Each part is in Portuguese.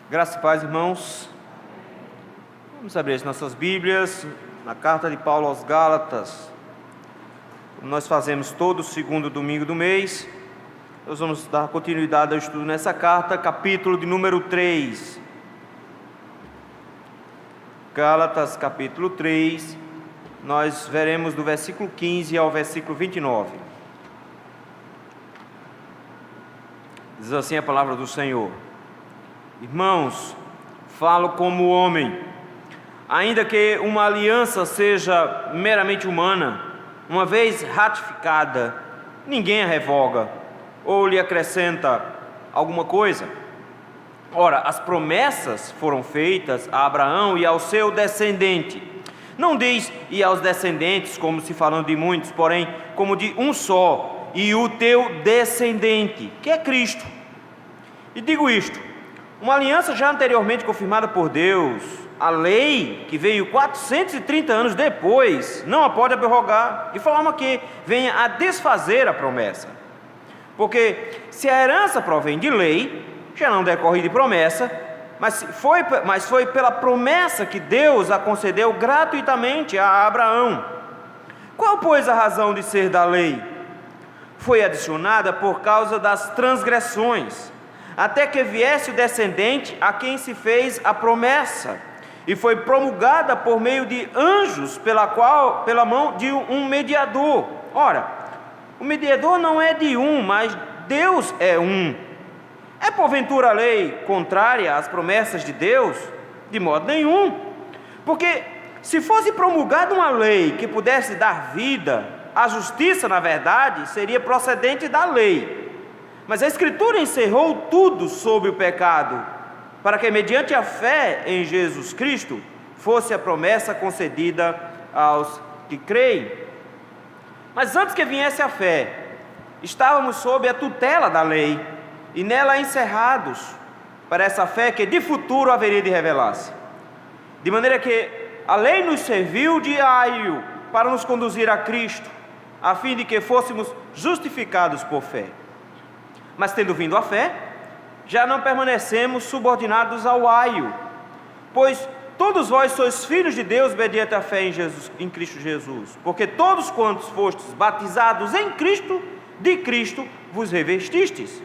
Graça e paz, irmãos. Vamos abrir as nossas Bíblias na carta de Paulo aos Gálatas. Como nós fazemos todo segundo domingo do mês, nós vamos dar continuidade ao estudo nessa carta, capítulo de número 3. Gálatas, capítulo 3, nós veremos do versículo 15 ao versículo 29. Diz assim a palavra do Senhor: Irmãos, falo como homem, ainda que uma aliança seja meramente humana, uma vez ratificada, ninguém a revoga ou lhe acrescenta alguma coisa. Ora, as promessas foram feitas a Abraão e ao seu descendente. Não diz e aos descendentes, como se falando de muitos, porém como de um só, e o teu descendente, que é Cristo. E digo isto: uma aliança já anteriormente confirmada por Deus, a lei, que veio 430 anos depois, não a pode abrogar, de forma que venha a desfazer a promessa. Porque se a herança provém de lei, já não decorre de promessa, mas foi pela promessa que Deus a concedeu gratuitamente a Abraão. Qual, pois, a razão de ser da lei? Foi adicionada por causa das transgressões, até que viesse o descendente a quem se fez a promessa, e foi promulgada por meio de anjos, pela mão de um mediador. Ora, o mediador não é de um, mas Deus é um. É porventura a lei contrária às promessas de Deus? De modo nenhum. Porque se fosse promulgada uma lei que pudesse dar vida, a justiça, na verdade, seria procedente da lei. Mas a Escritura encerrou tudo sobre o pecado, para que mediante a fé em Jesus Cristo fosse a promessa concedida aos que creem. Mas antes que viesse a fé, estávamos sob a tutela da lei, e nela encerrados para essa fé que de futuro haveria de revelar-se. De maneira que a lei nos serviu de aio para nos conduzir a Cristo, a fim de que fôssemos justificados por fé. Mas tendo vindo a fé, já não permanecemos subordinados ao aio, pois todos vós sois filhos de Deus mediante a fé em Cristo Jesus, porque todos quantos fostes batizados em Cristo, de Cristo vos revestistes.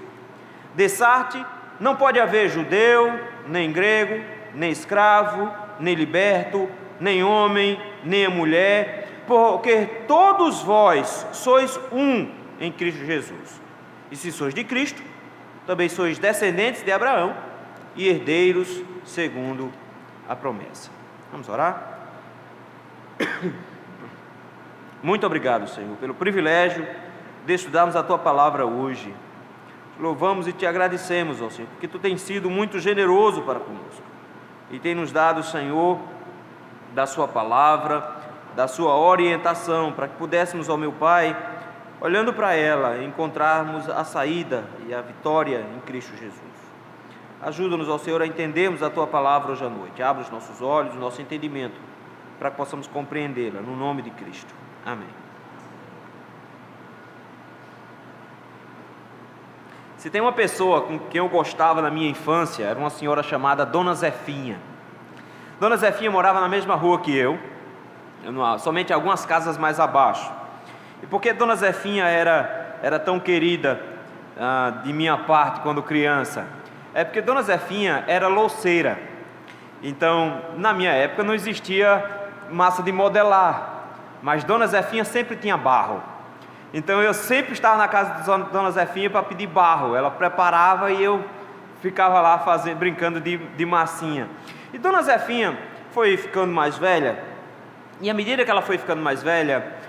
Dessarte não pode haver judeu, nem grego, nem escravo, nem liberto, nem homem, nem mulher, porque todos vós sois um em Cristo Jesus. E se sois de Cristo, também sois descendentes de Abraão e herdeiros segundo a promessa. Vamos orar? Muito obrigado, Senhor, pelo privilégio de estudarmos a Tua palavra hoje. Louvamos e Te agradecemos, ó Senhor, porque Tu tens sido muito generoso para conosco e tem nos dado, Senhor, da Sua palavra, da Sua orientação, para que pudéssemos, ó meu Pai, olhando para ela, encontrarmos a saída e a vitória em Cristo Jesus. Ajuda-nos, ó Senhor, a entendermos a Tua palavra hoje à noite. Abra os nossos olhos, o nosso entendimento, para que possamos compreendê-la, no nome de Cristo. Amém. Se tem uma pessoa com quem eu gostava na minha infância, era uma senhora chamada Dona Zefinha. Dona Zefinha morava na mesma rua que eu, somente algumas casas mais abaixo. E por que Dona Zefinha era tão querida de minha parte quando criança? É porque Dona Zefinha era louceira. Então, na minha época não existia massa de modelar, mas Dona Zefinha sempre tinha barro. Então eu sempre estava na casa de Dona Zefinha para pedir barro. Ela preparava e eu ficava lá brincando de massinha. E Dona Zefinha foi ficando mais velha, e à medida que ela foi ficando mais velha,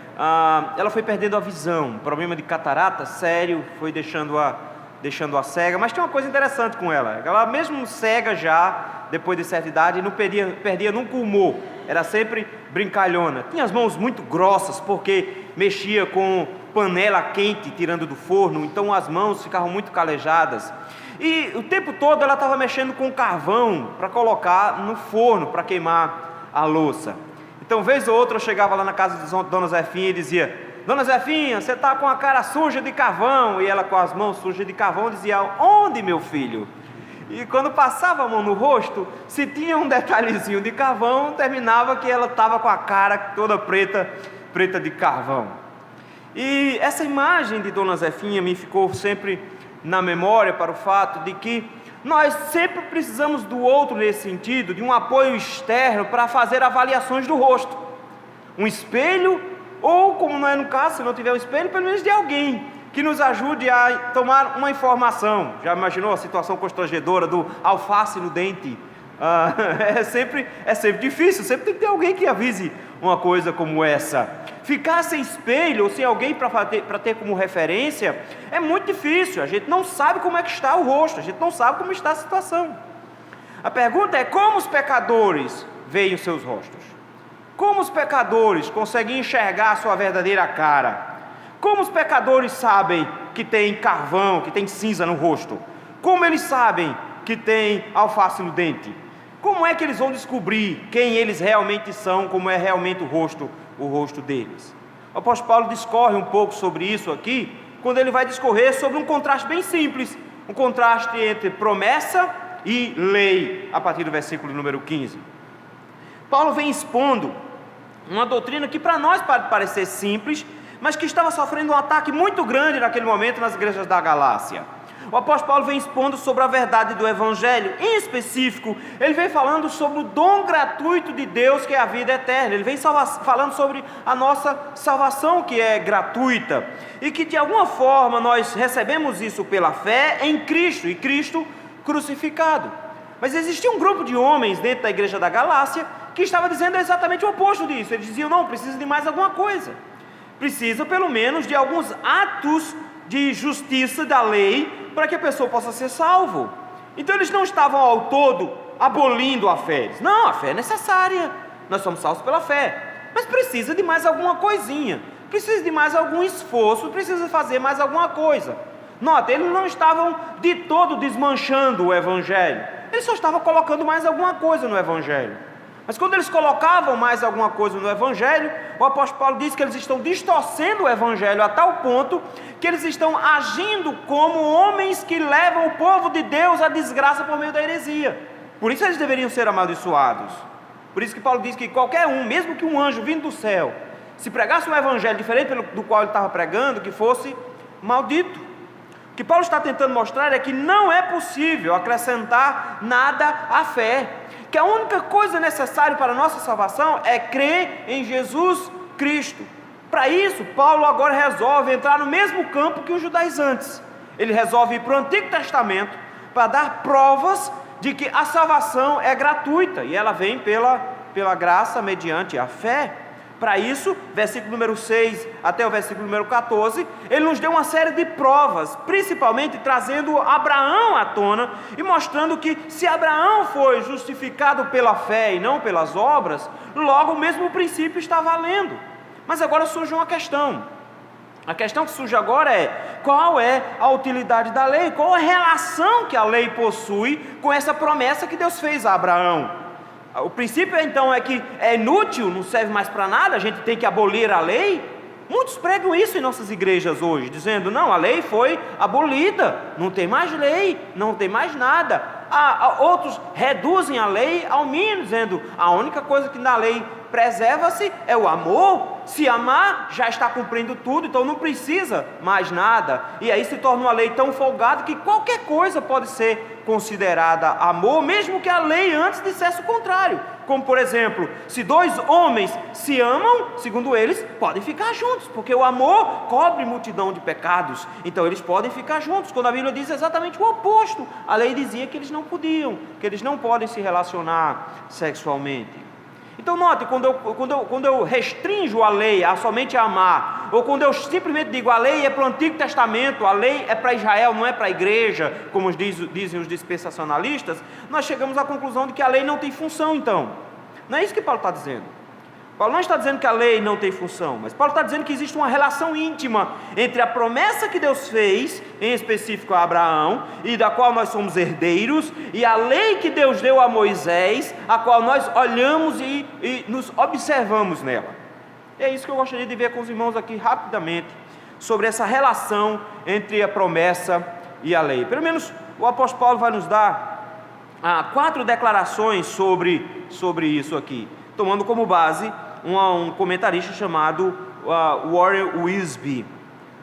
ela foi perdendo a visão. Problema de catarata sério, foi deixando-a cega. Mas tinha uma coisa interessante com ela: ela mesmo cega já, depois de certa idade, não perdia nunca o humor. Era sempre brincalhona. Tinha as mãos muito grossas, porque mexia com panela quente tirando do forno, então as mãos ficavam muito calejadas. E o tempo todo ela estava mexendo com carvão para colocar no forno, para queimar a louça. Então, vez ou outra, eu chegava lá na casa de Dona Zefinha e dizia: Dona Zefinha, você está com a cara suja de carvão. E ela, com as mãos sujas de carvão, dizia: onde, meu filho? E quando passava a mão no rosto, se tinha um detalhezinho de carvão, terminava que ela estava com a cara toda preta de carvão. E essa imagem de Dona Zefinha me ficou sempre na memória para o fato de que nós sempre precisamos do outro nesse sentido, de um apoio externo para fazer avaliações do rosto. Um espelho, ou como não é no caso, se não tiver um espelho, pelo menos de alguém que nos ajude a tomar uma informação. Já imaginou a situação constrangedora do alface no dente? É sempre difícil, sempre tem que ter alguém que avise uma coisa como essa. Ficar sem espelho ou sem alguém para ter como referência é muito difícil. A gente não sabe como é que está o rosto, a gente não sabe como está a situação. A pergunta é: como os pecadores veem os seus rostos? Como os pecadores conseguem enxergar a sua verdadeira cara? Como os pecadores sabem que tem carvão, que tem cinza no rosto? Como eles sabem que tem alface no dente? Como é que eles vão descobrir quem eles realmente são, como é realmente o rosto deles? O apóstolo Paulo discorre um pouco sobre isso aqui, quando ele vai discorrer sobre um contraste bem simples, um contraste entre promessa e lei, a partir do versículo número 15. Paulo vem expondo uma doutrina que para nós pode parecer simples, mas que estava sofrendo um ataque muito grande naquele momento nas igrejas da Galácia. O apóstolo Paulo vem expondo sobre a verdade do Evangelho. Em específico, ele vem falando sobre o dom gratuito de Deus, que é a vida eterna. Ele vem falando sobre a nossa salvação, que é gratuita, e que de alguma forma nós recebemos isso pela fé em Cristo, e Cristo crucificado. Mas existia um grupo de homens dentro da igreja da Galácia que estava dizendo exatamente o oposto disso. Eles diziam: não, precisa de mais alguma coisa, precisa pelo menos de alguns atos de justiça da lei para que a pessoa possa ser salvo. Então eles não estavam ao todo abolindo a fé. Não, a fé é necessária, nós somos salvos pela fé, mas precisa de mais alguma coisinha, precisa de mais algum esforço, precisa fazer mais alguma coisa. Nota, eles não estavam de todo desmanchando o Evangelho, eles só estavam colocando mais alguma coisa no Evangelho. Mas quando eles colocavam mais alguma coisa no Evangelho, o apóstolo Paulo diz que eles estão distorcendo o Evangelho a tal ponto que eles estão agindo como homens que levam o povo de Deus à desgraça por meio da heresia. Por isso eles deveriam ser amaldiçoados. Por isso que Paulo diz que qualquer um, mesmo que um anjo vindo do céu, se pregasse um Evangelho diferente do qual ele estava pregando, que fosse maldito. O que Paulo está tentando mostrar é que não é possível acrescentar nada à fé, que a única coisa necessária para a nossa salvação é crer em Jesus Cristo. Para isso, Paulo agora resolve entrar no mesmo campo que os judaizantes. Ele resolve ir para o Antigo Testamento para dar provas de que a salvação é gratuita, e ela vem pela graça mediante a fé. Para isso, versículo número 6 até o versículo número 14, ele nos deu uma série de provas, principalmente trazendo Abraão à tona e mostrando que se Abraão foi justificado pela fé e não pelas obras, logo o mesmo princípio está valendo. Mas agora surge uma questão. A questão que surge agora é: qual é a utilidade da lei? Qual a relação que a lei possui com essa promessa que Deus fez a Abraão? O princípio então é que é inútil, não serve mais para nada, a gente tem que abolir a lei. Muitos pregam isso em nossas igrejas hoje, dizendo: não, a lei foi abolida, não tem mais lei, não tem mais nada. Outros reduzem a lei ao mínimo, dizendo: a única coisa que na lei preserva-se é o amor. Se amar, já está cumprindo tudo, então não precisa mais nada. E aí se torna uma lei tão folgada que qualquer coisa pode ser considerada amor, mesmo que a lei antes dissesse o contrário. Como por exemplo, se dois homens se amam, segundo eles, podem ficar juntos, porque o amor cobre multidão de pecados, então eles podem ficar juntos, quando a Bíblia diz exatamente o oposto. A lei dizia que eles não podiam, que eles não podem se relacionar sexualmente. Então note, quando eu restringo a lei a somente amar, ou quando eu simplesmente digo a lei é para o Antigo Testamento, a lei é para Israel, não é para a igreja, como dizem os dispensacionalistas, nós chegamos à conclusão de que a lei não tem função. Então, não é isso que Paulo está dizendo. Paulo não está dizendo que a lei não tem função, mas Paulo está dizendo que existe uma relação íntima entre a promessa que Deus fez, em específico a Abraão, e da qual nós somos herdeiros, e a lei que Deus deu a Moisés, a qual nós olhamos e nos observamos nela. E é isso que eu gostaria de ver com os irmãos aqui rapidamente, sobre essa relação entre a promessa e a lei. Pelo menos o apóstolo Paulo vai nos dar 4 declarações sobre isso aqui, tomando como base um comentarista chamado Warren Wiersbe.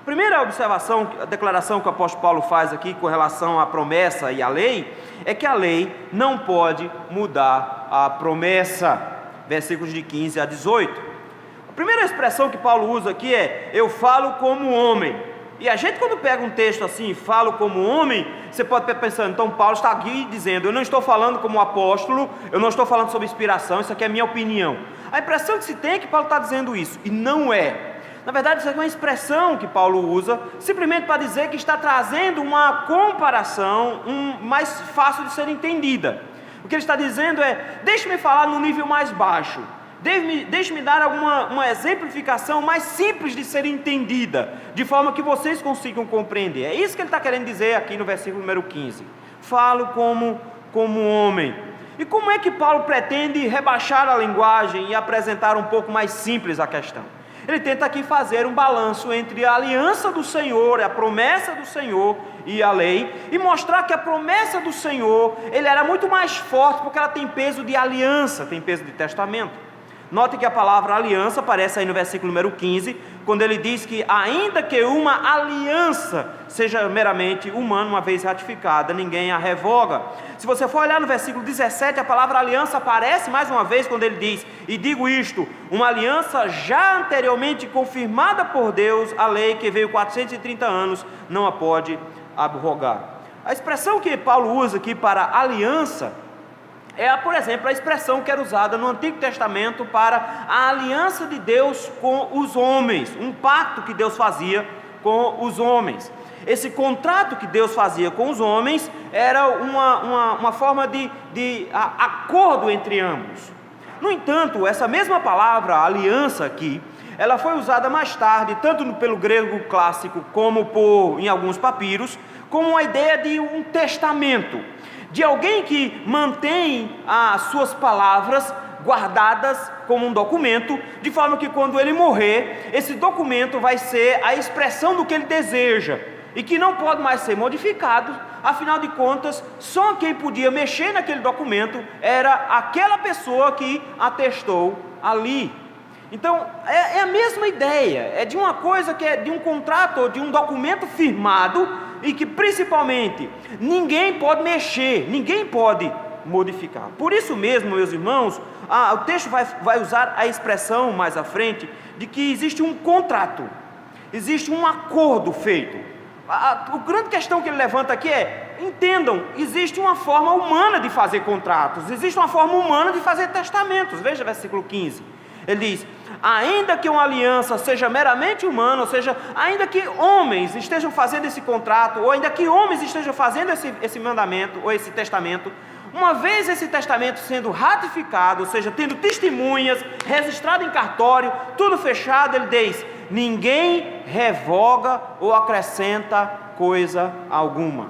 Primeira observação, a declaração que o apóstolo Paulo faz aqui com relação à promessa e à lei, é que a lei não pode mudar a promessa, versículos de 15 a 18. A primeira expressão que Paulo usa aqui é: eu falo como homem. E a gente, quando pega um texto assim, falo como homem, você pode estar pensando, então Paulo está aqui dizendo, eu não estou falando como apóstolo, eu não estou falando sobre inspiração, isso aqui é minha opinião. A impressão que se tem é que Paulo está dizendo isso, e não é. Na verdade, isso é uma expressão que Paulo usa, simplesmente para dizer que está trazendo uma comparação mais fácil de ser entendida. O que ele está dizendo é, deixe-me falar no nível mais baixo, deixe-me dar uma exemplificação mais simples de ser entendida, de forma que vocês consigam compreender. É isso que ele está querendo dizer aqui no versículo número 15. Falo como homem. E como é que Paulo pretende rebaixar a linguagem e apresentar um pouco mais simples a questão? Ele tenta aqui fazer um balanço entre a aliança do Senhor, a promessa do Senhor e a lei, e mostrar que a promessa do Senhor, ele era muito mais forte, porque ela tem peso de aliança, tem peso de testamento. Note que a palavra aliança aparece aí no versículo número 15, quando ele diz que ainda que uma aliança seja meramente humana, uma vez ratificada, ninguém a revoga. Se você for olhar no versículo 17, a palavra aliança aparece mais uma vez quando ele diz, e digo isto, uma aliança já anteriormente confirmada por Deus, a lei que veio 430 anos, não a pode abrogar. A expressão que Paulo usa aqui para aliança, por exemplo, a expressão que era usada no Antigo Testamento para a aliança de Deus com os homens, um pacto que Deus fazia com os homens. Esse contrato que Deus fazia com os homens era uma forma de acordo entre ambos. No entanto, essa mesma palavra, aliança aqui, ela foi usada mais tarde, tanto pelo grego clássico como em alguns papiros, como a ideia de um testamento, de alguém que mantém as suas palavras guardadas como um documento, de forma que quando ele morrer, esse documento vai ser a expressão do que ele deseja, e que não pode mais ser modificado. Afinal de contas, só quem podia mexer naquele documento era aquela pessoa que atestou ali. Então, é a mesma ideia, é de uma coisa que é de um contrato ou de um documento firmado, e que principalmente ninguém pode mexer, ninguém pode modificar. Por isso mesmo, meus irmãos, o texto vai usar a expressão mais à frente, de que existe um contrato, existe um acordo feito. A grande questão que ele levanta aqui é, entendam, existe uma forma humana de fazer contratos, existe uma forma humana de fazer testamentos. Veja o versículo 15, ele diz, ainda que uma aliança seja meramente humana, ou seja, ainda que homens estejam fazendo esse contrato, ou ainda que homens estejam fazendo esse mandamento, ou esse testamento, uma vez esse testamento sendo ratificado, ou seja, tendo testemunhas, registrado em cartório, tudo fechado, ele diz, ninguém revoga ou acrescenta coisa alguma.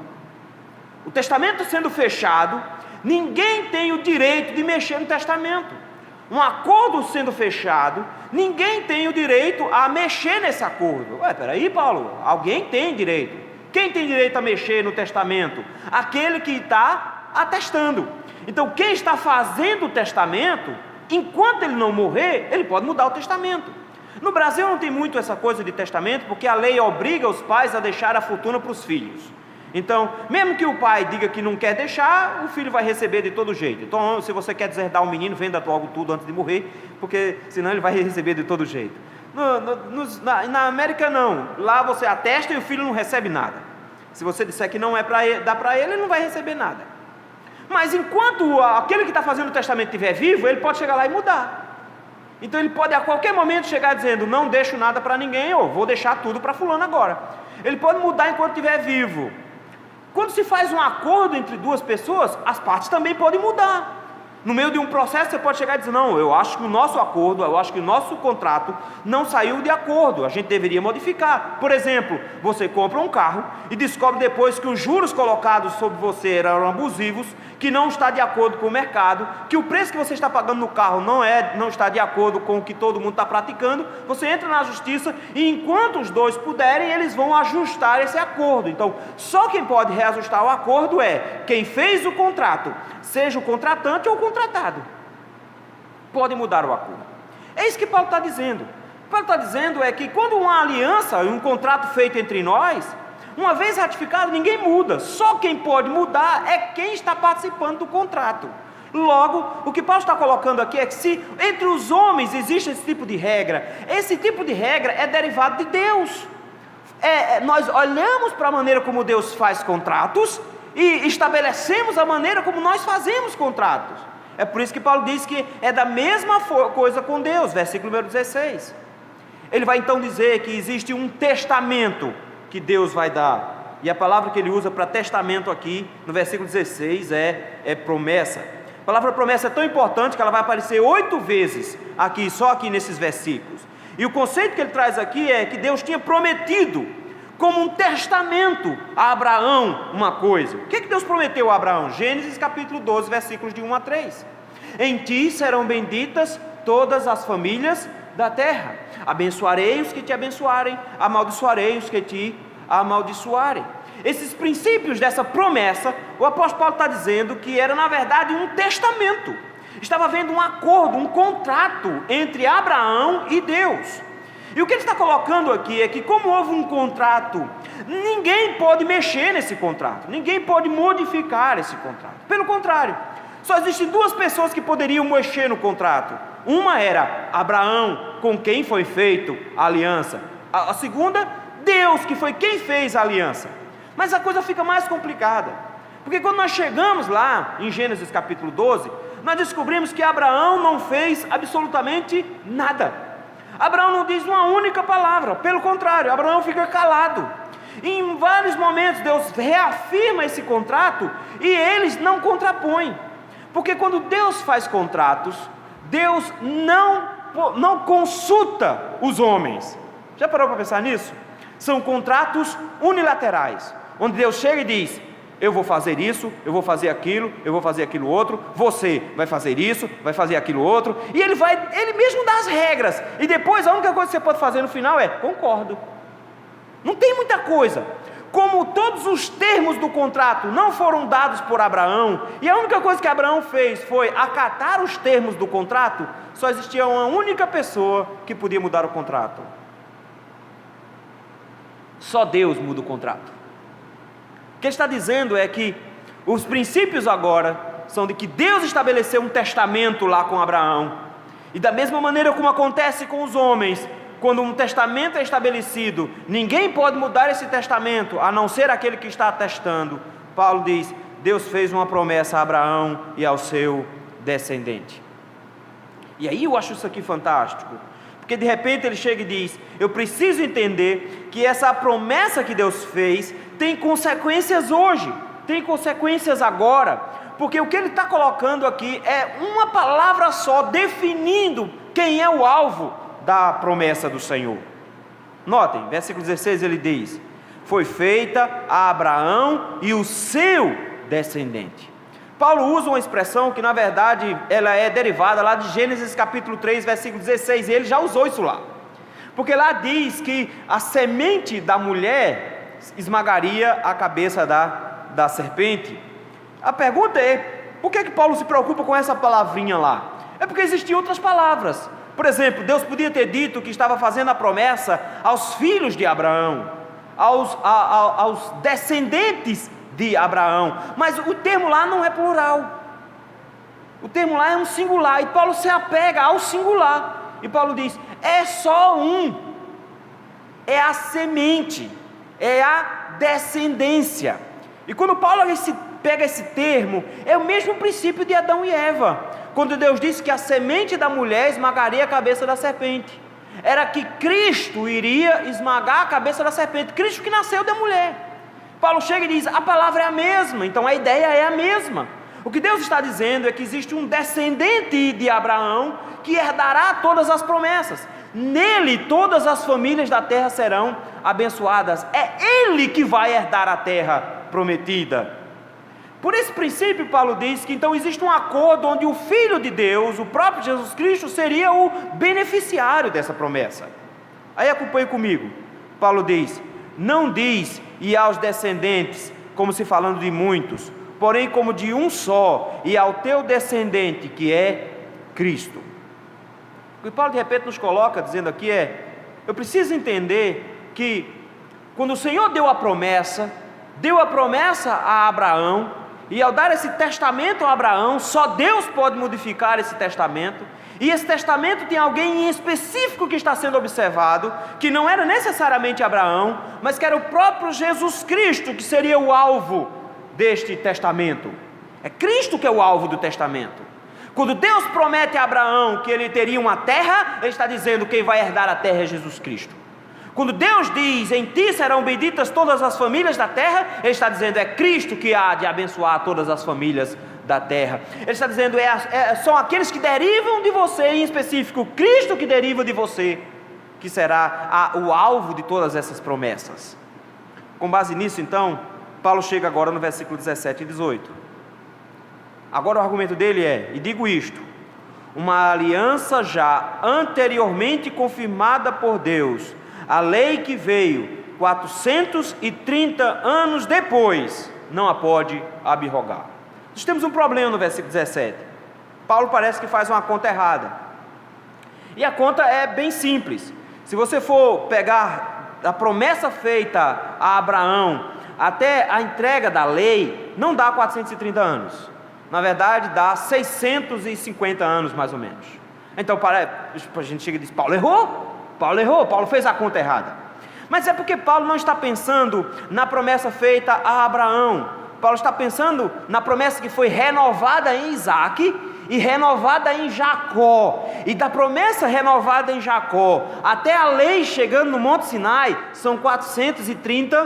O testamento sendo fechado, ninguém tem o direito de mexer no testamento. Um acordo sendo fechado, ninguém tem o direito a mexer nesse acordo. Peraí, Paulo, alguém tem direito. Quem tem direito a mexer no testamento? Aquele que está atestando. Então, quem está fazendo o testamento, enquanto ele não morrer, ele pode mudar o testamento. No Brasil não tem muito essa coisa de testamento, porque a lei obriga os pais a deixar a fortuna para os filhos. Então, mesmo que o pai diga que não quer deixar, o filho vai receber de todo jeito. Então, se você quer deserdar um menino, venda logo tudo antes de morrer, porque senão ele vai receber de todo jeito. Na América não, lá você atesta e o filho não recebe nada. Se você disser que não é para dar para ele, ele não vai receber nada. Mas enquanto aquele que está fazendo o testamento estiver vivo, ele pode chegar lá e mudar. Então ele pode a qualquer momento chegar dizendo, não deixo nada para ninguém, ou vou deixar tudo para fulano agora. Ele pode mudar enquanto estiver vivo. Quando se faz um acordo entre duas pessoas, as partes também podem mudar. No meio de um processo você pode chegar e dizer, não, eu acho que o nosso acordo, eu acho que o nosso contrato não saiu de acordo, a gente deveria modificar. Por exemplo, você compra um carro e descobre depois que os juros colocados sobre você eram abusivos, que não está de acordo com o mercado, que o preço que você está pagando no carro não está de acordo com o que todo mundo está praticando. Você entra na justiça e enquanto os dois puderem, eles vão ajustar esse acordo. Então, só quem pode reajustar o acordo é quem fez o contrato, seja o contratante ou o contratado. Pode mudar o acordo. É isso que Paulo está dizendo. Paulo está dizendo é que quando uma aliança, um contrato feito entre nós, uma vez ratificado, ninguém muda. Só quem pode mudar é quem está participando do contrato. Logo, o que Paulo está colocando aqui é que se entre os homens existe esse tipo de regra, esse tipo de regra é derivado de Deus. Nós olhamos para a maneira como Deus faz contratos e estabelecemos a maneira como nós fazemos contratos. É por isso que Paulo diz que é da mesma coisa com Deus, versículo número 16. Ele vai então dizer que existe um testamento que Deus vai dar, e a palavra que ele usa para testamento aqui, no versículo 16, é promessa. A palavra promessa é tão importante que ela vai aparecer 8 vezes aqui, só aqui nesses versículos. E o conceito que ele traz aqui é que Deus tinha prometido, como um testamento a Abraão, uma coisa. O que Deus prometeu a Abraão? Gênesis capítulo 12, versículos de 1 a 3. Em ti serão benditas todas as famílias da terra, abençoarei os que te abençoarem, amaldiçoarei os que te amaldiçoarem. Esses princípios dessa promessa, o apóstolo Paulo está dizendo que era na verdade um testamento, estava havendo um acordo, um contrato entre Abraão e Deus. E o que ele está colocando aqui é que como houve um contrato, ninguém pode mexer nesse contrato, ninguém pode modificar esse contrato. Pelo contrário, só existem 2 pessoas que poderiam mexer no contrato. Uma era Abraão, com quem foi feito a aliança. A segunda, Deus, que foi quem fez a aliança. Mas a coisa fica mais complicada, porque quando nós chegamos lá em Gênesis capítulo 12, nós descobrimos que Abraão não fez absolutamente nada. Abraão não diz uma única palavra, pelo contrário, Abraão fica calado. E em vários momentos Deus reafirma esse contrato e eles não contrapõem, porque quando Deus faz contratos, Deus não consulta os homens. Já parou para pensar nisso? São contratos unilaterais, onde Deus chega e diz, eu vou fazer isso, eu vou fazer aquilo, eu vou fazer aquilo outro, você vai fazer isso, vai fazer aquilo outro, e ele mesmo dá as regras, e depois a única coisa que você pode fazer no final é, concordo. Não tem muita coisa. Como todos os termos do contrato não foram dados por Abraão, e a única coisa que Abraão fez foi acatar os termos do contrato, só existia uma única pessoa que podia mudar o contrato. Só Deus muda o contrato. O que ele está dizendo é que os princípios agora são de que Deus estabeleceu um testamento lá com Abraão, e da mesma maneira como acontece com os homens, quando um testamento é estabelecido, ninguém pode mudar esse testamento, a não ser aquele que está atestando. Paulo diz, Deus fez uma promessa a Abraão e ao seu descendente. E aí eu acho isso aqui fantástico, porque de repente ele chega e diz, eu preciso entender que essa promessa que Deus fez tem consequências hoje, tem consequências agora, porque o que ele está colocando aqui é uma palavra só, definindo quem é o alvo da promessa do Senhor. Notem, versículo 16 ele diz, foi feita a Abraão e o seu descendente. Paulo usa uma expressão que na verdade ela é derivada lá de Gênesis capítulo 3, versículo 16, e ele já usou isso lá, porque lá diz que a semente da mulher esmagaria a cabeça da serpente. A pergunta é, por que Paulo se preocupa com essa palavrinha lá? É porque existiam outras palavras. Por exemplo, Deus podia ter dito que estava fazendo a promessa aos filhos de Abraão, aos descendentes de Abraão, mas o termo lá não é plural, o termo lá é um singular, e Paulo se apega ao singular, e Paulo diz, é só um, é a semente, é a descendência. E quando Paulo pega esse termo, é o mesmo princípio de Adão e Eva, quando Deus disse que a semente da mulher esmagaria a cabeça da serpente, era que Cristo iria esmagar a cabeça da serpente, Cristo que nasceu da mulher. Paulo chega e diz, a palavra é a mesma, então a ideia é a mesma, O que Deus está dizendo é que existe um descendente de Abraão que herdará todas as promessas. Nele todas as famílias da terra serão abençoadas. É Ele que vai herdar a terra prometida. Por esse princípio, Paulo diz que então existe um acordo onde o Filho de Deus, o próprio Jesus Cristo, seria o beneficiário dessa promessa. Aí acompanhe comigo. Paulo diz: não diz e aos descendentes, como se falando de muitos, porém como de um só, e ao teu descendente, que é Cristo. O que Paulo de repente nos coloca dizendo aqui eu preciso entender que quando o Senhor deu a promessa a Abraão, e ao dar esse testamento a Abraão, só Deus pode modificar esse testamento, e esse testamento tem alguém em específico que está sendo observado, que não era necessariamente Abraão, mas que era o próprio Jesus Cristo que seria o alvo deste testamento. É Cristo que é o alvo do testamento. Quando Deus promete a Abraão que ele teria uma terra, Ele está dizendo que quem vai herdar a terra é Jesus Cristo. Quando Deus diz: em ti serão benditas todas as famílias da terra, Ele está dizendo é Cristo que há de abençoar todas as famílias da terra. Ele está dizendo são aqueles que derivam de você, em específico Cristo que deriva de você, que será o alvo de todas essas promessas. Com base nisso então, Paulo chega agora no versículo 17 e 18. Agora o argumento dele e digo isto: uma aliança já anteriormente confirmada por Deus, a lei que veio 430 anos depois, não a pode abrogar. Nós temos um problema no versículo 17. Paulo parece que faz uma conta errada, e a conta é bem simples. Se você for pegar a promessa feita a Abraão até a entrega da lei, não dá 430 anos. Na verdade dá 650 anos mais ou menos. Então a gente chega e diz: Paulo errou, Paulo fez a conta errada. Mas é porque Paulo não está pensando na promessa feita a Abraão. Paulo está pensando na promessa que foi renovada em Isaac e renovada em Jacó. E da promessa renovada em Jacó até a lei chegando no Monte Sinai são 430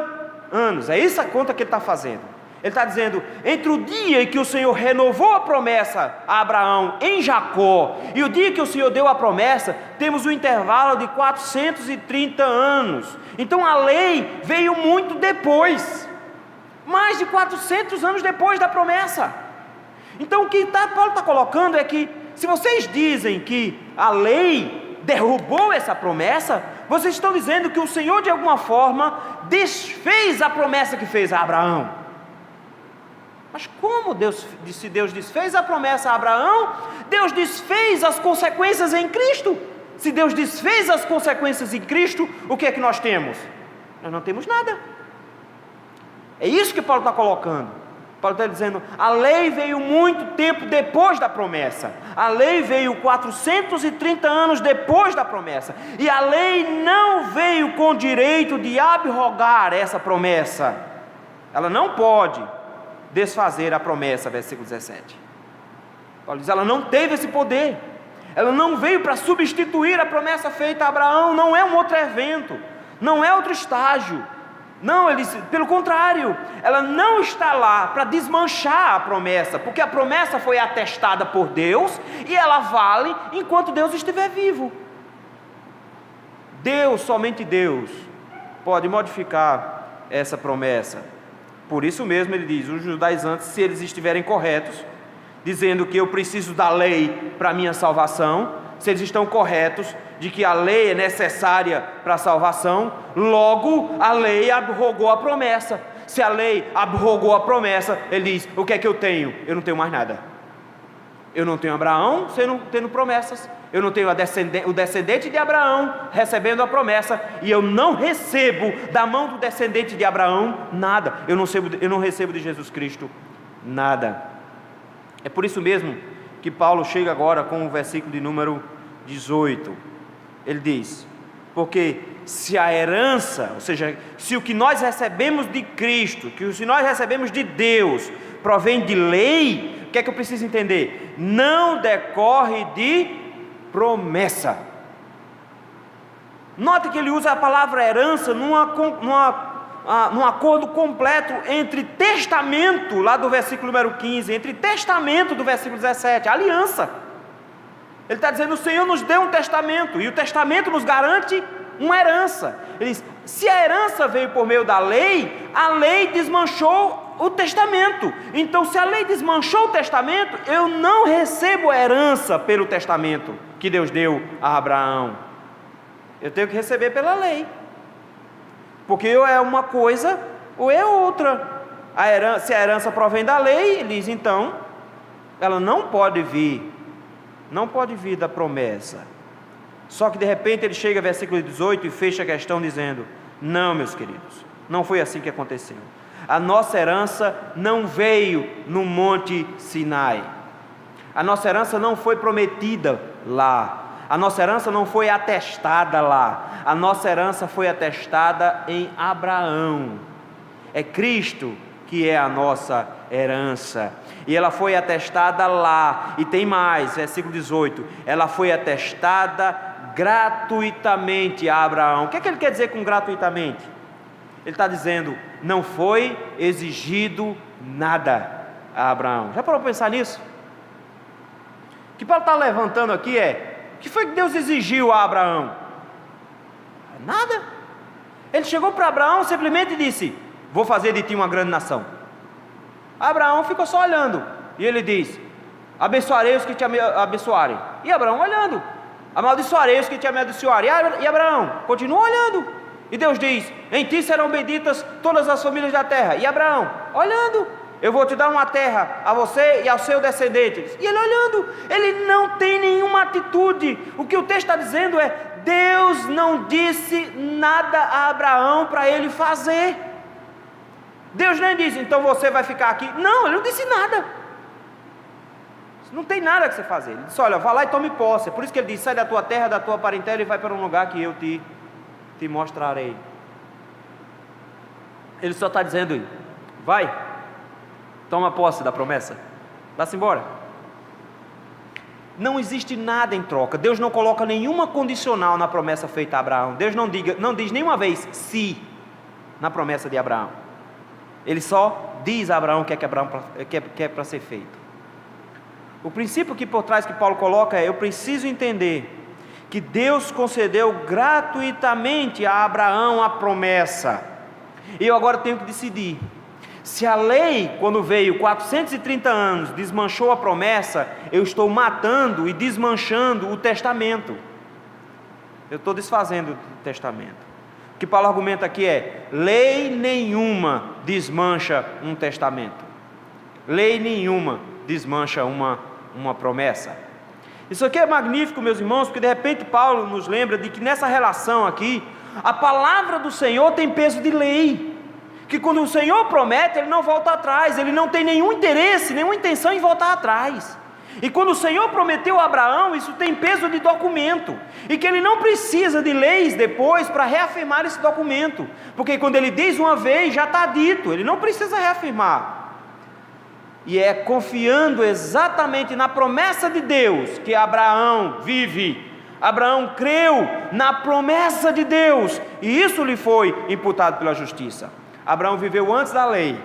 anos. É isso a conta que ele está fazendo. Ele está dizendo: entre o dia em que o Senhor renovou a promessa a Abraão em Jacó e o dia que o Senhor deu a promessa, temos um intervalo de 430 anos. Então a lei veio muito depois, mais de 400 anos depois da promessa. Então o que Paulo está colocando é que, se vocês dizem que a lei derrubou essa promessa, vocês estão dizendo que o Senhor de alguma forma desfez a promessa que fez a Abraão. Mas como se Deus desfez a promessa a Abraão, Deus desfez as consequências em Cristo. Se Deus desfez as consequências em Cristo, o que é que nós temos? Nós não temos nada. É isso que Paulo está colocando. Paulo está dizendo: a lei veio muito tempo depois da promessa. A lei veio 430 anos depois da promessa. E a lei não veio com direito de abrogar essa promessa. Ela não pode desfazer a promessa, versículo 17. Paulo diz: ela não teve esse poder. Ela não veio para substituir a promessa feita a Abraão. Não é um outro evento, não é outro estágio. Não, ele disse, pelo contrário, ela não está lá para desmanchar a promessa, porque a promessa foi atestada por Deus e ela vale enquanto Deus estiver vivo. Somente Deus pode modificar essa promessa. Por isso mesmo ele diz: os judaizantes, se eles estiverem corretos, dizendo que eu preciso da lei para a minha salvação, se eles estão corretos de que a lei é necessária para a salvação, logo a lei abrogou a promessa. Se a lei abrogou a promessa, ele diz: o que é que eu tenho? Eu não tenho mais nada. Eu não tenho Abraão tendo promessas, eu não tenho o descendente de Abraão recebendo a promessa, e eu não recebo da mão do descendente de Abraão nada. Eu não recebo de Jesus Cristo nada. É por isso mesmo que Paulo chega agora com o versículo de número 18. Ele diz: porque se a herança, ou seja, se o que nós recebemos de Cristo, se nós recebemos de Deus, provém de lei, o que é que eu preciso entender? Não decorre de promessa. Note que ele usa a palavra herança numa num acordo completo entre testamento, lá do versículo número 15, entre testamento do versículo 17, aliança. Ele está dizendo: o Senhor nos deu um testamento, e o testamento nos garante uma herança. Ele diz: se a herança veio por meio da lei, a lei desmanchou o testamento. Então, se a lei desmanchou o testamento, eu não recebo a herança pelo testamento que Deus deu a Abraão. Eu tenho que receber pela lei, porque ou é uma coisa ou é outra. Se a herança provém da lei, ele diz, então ela não pode vir da promessa. Só que de repente ele chega ao versículo 18 e fecha a questão dizendo: não, meus queridos, não foi assim que aconteceu. A nossa herança não veio no Monte Sinai. A nossa herança não foi prometida lá. A nossa herança não foi atestada lá. A nossa herança foi atestada em Abraão. É Cristo que é a nossa herança. E ela foi atestada lá. E tem mais, versículo 18. Ela foi atestada gratuitamente a Abraão. O que é que ele quer dizer com gratuitamente? Ele está dizendo: não foi exigido nada a Abraão. Já parou para pensar nisso? O que Paulo está levantando aqui é: o que foi que Deus exigiu a Abraão? Nada. Ele chegou para Abraão simplesmente e disse: vou fazer de ti uma grande nação. Abraão ficou só olhando, e ele diz: abençoarei os que te abençoarem. E Abraão olhando: amaldiçoarei os que te amaldiçoarem. E Abraão continua olhando, e Deus diz: em ti serão benditas todas as famílias da terra. E Abraão olhando: eu vou te dar uma terra a você e ao seu descendente. E ele olhando, ele não tem nenhuma atitude. O que o texto está dizendo é: Deus não disse nada a Abraão para ele fazer. Deus nem disse: então você vai ficar aqui. Não, ele não disse nada. Não tem nada que você fazer. Ele disse: olha, vá lá e tome posse. É por isso que ele diz: sai da tua terra, da tua parentela e vai para um lugar que eu te mostrarei. Ele só está dizendo: vai, toma posse da promessa, vá-se embora. Não existe nada em troca. Deus não coloca nenhuma condicional na promessa feita a Abraão. Deus não diz nenhuma vez se na promessa de Abraão. Ele só diz a Abraão o que é que Abraão quer para ser feito. O princípio que por trás que Paulo coloca é: eu preciso entender que Deus concedeu gratuitamente a Abraão a promessa. E eu agora tenho que decidir se a lei, quando veio 430 anos, desmanchou a promessa. Eu estou matando e desmanchando o testamento. Eu estou desfazendo o testamento. O que Paulo argumenta aqui é: lei nenhuma desmancha um testamento. Lei nenhuma desmancha uma promessa. Isso aqui é magnífico, meus irmãos, porque de repente Paulo nos lembra de que nessa relação aqui, a palavra do Senhor tem peso de lei. Que quando o Senhor promete, Ele não volta atrás, Ele não tem nenhum interesse, nenhuma intenção em voltar atrás. E quando o Senhor prometeu a Abraão, isso tem peso de documento, e que Ele não precisa de leis depois para reafirmar esse documento, porque quando Ele diz uma vez, já está dito, Ele não precisa reafirmar. E é confiando exatamente na promessa de Deus que Abraão vive. Abraão creu na promessa de Deus, e isso lhe foi imputado pela justiça. Abraão viveu antes da lei,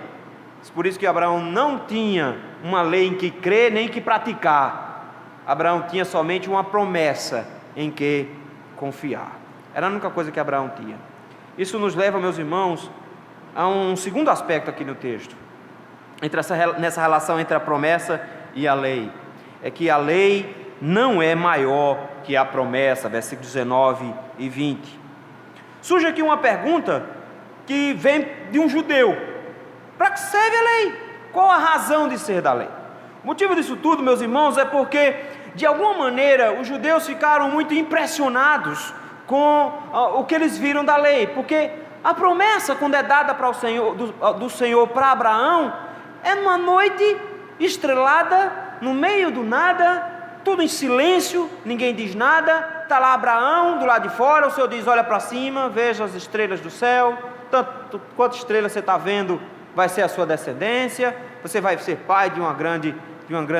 por isso que Abraão não tinha uma lei em que crer nem que praticar. Abraão tinha somente uma promessa em que confiar. Era a única coisa que Abraão tinha. Isso nos leva, meus irmãos, a um segundo aspecto aqui no texto, nessa relação entre a promessa e a lei. É que a lei não é maior que a promessa, versículos 19 e 20. Surge aqui uma pergunta que vem de um judeu: para que serve a lei? Qual a razão de ser da lei? O motivo disso tudo, meus irmãos, é porque de alguma maneira os judeus ficaram muito impressionados com o que eles viram da lei, porque a promessa, quando é dada para o Senhor, do Senhor para Abraão, é numa noite estrelada, no meio do nada, tudo em silêncio, ninguém diz nada. Está lá Abraão do lado de fora, o Senhor diz: olha para cima, veja as estrelas do céu, quantas estrelas você está vendo, vai ser a sua descendência, você vai ser pai de uma grande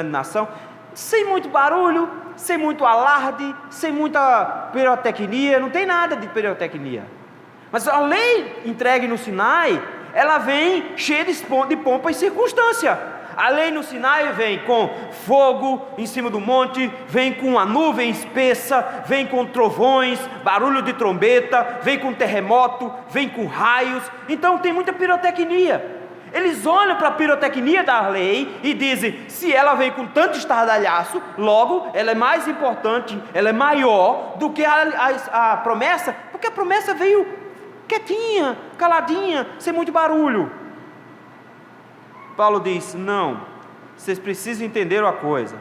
nação, sem muito barulho, sem muito alarde, sem muita pirotecnia, não tem nada de pirotecnia. Mas a lei entregue no Sinai, ela vem cheia de pompa e circunstância. A lei no Sinai vem com fogo em cima do monte, vem com a nuvem espessa, vem com trovões, barulho de trombeta, vem com terremoto, vem com raios. Então tem muita pirotecnia. Eles olham para a pirotecnia da lei e dizem: se ela vem com tanto estardalhaço, logo ela é mais importante, ela é maior do que a promessa, porque a promessa veio quietinha, caladinha, sem muito barulho. Paulo diz: não, vocês precisam entender uma coisa.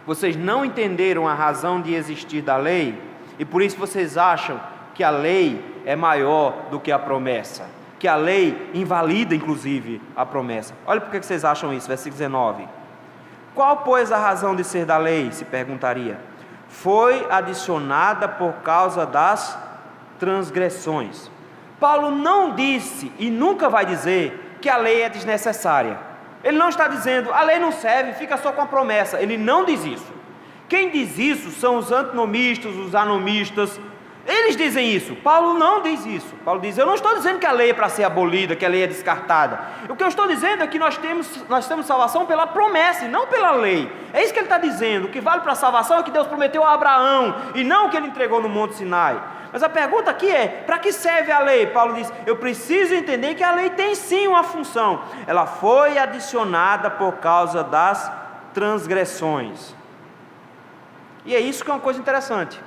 Vocês não entenderam a razão de existir da lei, e por isso vocês acham que a lei é maior do que a promessa, que a lei invalida inclusive a promessa. Olha por que vocês acham isso, versículo 19. Qual, pois, a razão de ser da lei? Se perguntaria. Foi adicionada por causa das transgressões. Paulo não disse e nunca vai dizer que a lei é desnecessária. Ele não está dizendo: a lei não serve, fica só com a promessa. Ele não diz isso. Quem diz isso são os antinomistas, os anomistas. Eles dizem isso. Paulo não diz isso. Paulo diz: eu não estou dizendo que a lei é para ser abolida, que a lei é descartada. O que eu estou dizendo é que nós temos salvação pela promessa e não pela lei. É isso que ele está dizendo. O que vale para a salvação é que Deus prometeu a Abraão e não o que ele entregou no Monte Sinai. Mas a pergunta aqui é: para que serve a lei? Paulo diz: eu preciso entender que a lei tem sim uma função. Ela foi adicionada por causa das transgressões. E é isso que é uma coisa interessante,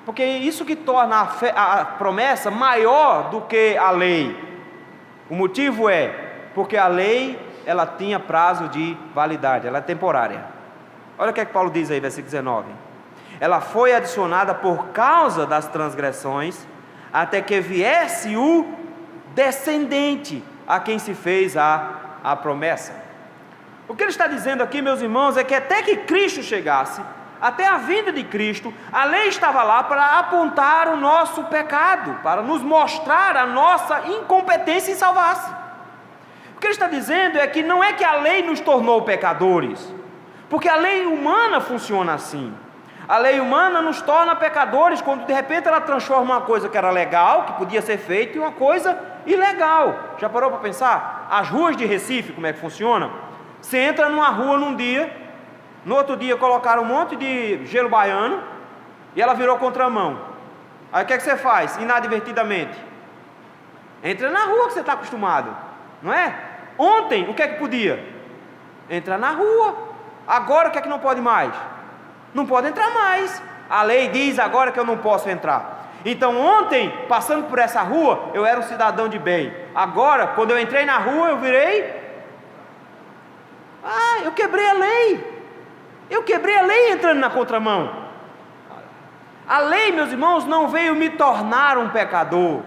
porque é isso que torna a promessa maior do que a lei. O motivo é porque a lei, ela tinha prazo de validade, ela é temporária. Olha o que é que Paulo diz aí, versículo 19. Ela foi adicionada por causa das transgressões, até que viesse o descendente a quem se fez a promessa. O que ele está dizendo aqui, meus irmãos, é que até que Cristo chegasse, até a vinda de Cristo, a lei estava lá para apontar o nosso pecado, para nos mostrar a nossa incompetência em salvar-se. O que ele está dizendo é que não é que a lei nos tornou pecadores, porque a lei humana funciona assim. A lei humana nos torna pecadores quando de repente ela transforma uma coisa que era legal, que podia ser feita, em uma coisa ilegal. Já parou para pensar? As ruas de Recife, como é que funcionam? Você entra numa rua num dia, no outro dia colocaram um monte de gelo baiano e ela virou contramão. Aí o que é que você faz? Inadvertidamente entra na rua que você está acostumado, não é? Ontem o que é que podia? Entrar na rua. Agora o que é que não pode mais? Não pode entrar mais. A lei diz agora que eu não posso entrar. Então ontem, passando por essa rua, eu era um cidadão de bem. Agora, quando eu entrei na rua, eu virei... eu quebrei a lei. Eu quebrei a lei entrando na contramão. A lei, meus irmãos, não veio me tornar um pecador.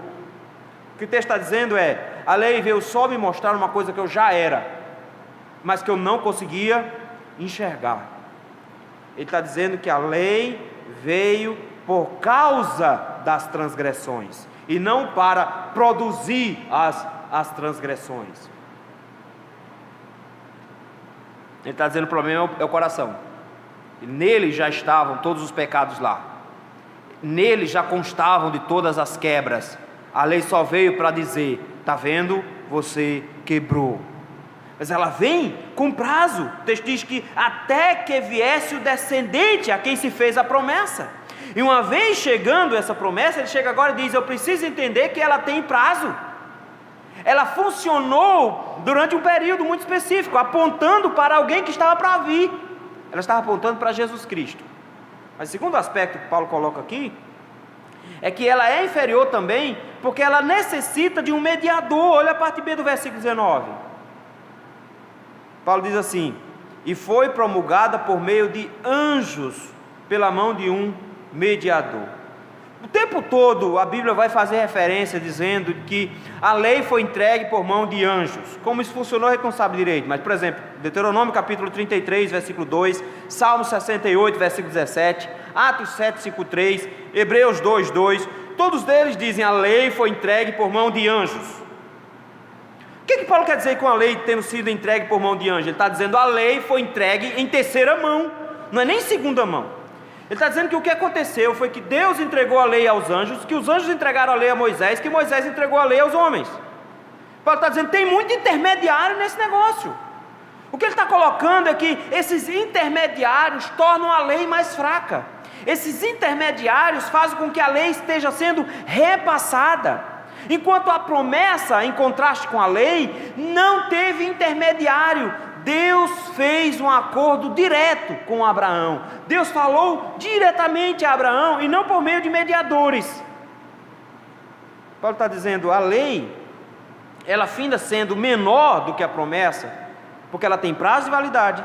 O que o texto está dizendo é: a lei veio só me mostrar uma coisa que eu já era, mas que eu não conseguia enxergar. Ele está dizendo que a lei veio por causa das transgressões e não para produzir as transgressões. Ele está dizendo que o problema é o coração. Nele já estavam todos os pecados lá. Nele já constavam de todas as quebras. A lei só veio para dizer: está vendo? Você quebrou. Mas ela vem com prazo. O texto diz que até que viesse o descendente a quem se fez a promessa. E uma vez chegando essa promessa, ele chega agora e diz: eu preciso entender que ela tem prazo. Ela funcionou durante um período muito específico, apontando para alguém que estava para vir. Ela estava apontando para Jesus Cristo. Mas o segundo aspecto que Paulo coloca aqui é que ela é inferior também, porque ela necessita de um mediador. Olha a parte B do versículo 19. Paulo diz assim: e foi promulgada por meio de anjos, pela mão de um mediador. O tempo todo a Bíblia vai fazer referência dizendo que a lei foi entregue por mão de anjos. Como isso funcionou, a gente não sabe direito. Mas, por exemplo, Deuteronômio capítulo 33, versículo 2, Salmo 68, versículo 17, Atos 7, 5, 3, Hebreus 2, 2, todos eles dizem: a lei foi entregue por mão de anjos. O que Paulo quer dizer com a lei tendo sido entregue por mão de anjos? Ele está dizendo: a lei foi entregue em terceira mão, não é nem segunda mão. Ele está dizendo que o que aconteceu foi que Deus entregou a lei aos anjos, que os anjos entregaram a lei a Moisés, que Moisés entregou a lei aos homens. Paulo está dizendo que tem muito intermediário nesse negócio. O que ele está colocando é que esses intermediários tornam a lei mais fraca. Esses intermediários fazem com que a lei esteja sendo repassada. Enquanto a promessa, em contraste com a lei, não teve intermediário. Deus fez um acordo direto com Abraão. Deus falou diretamente a Abraão e não por meio de mediadores. Paulo está dizendo, a lei, ela finda sendo menor do que a promessa, porque ela tem prazo de validade.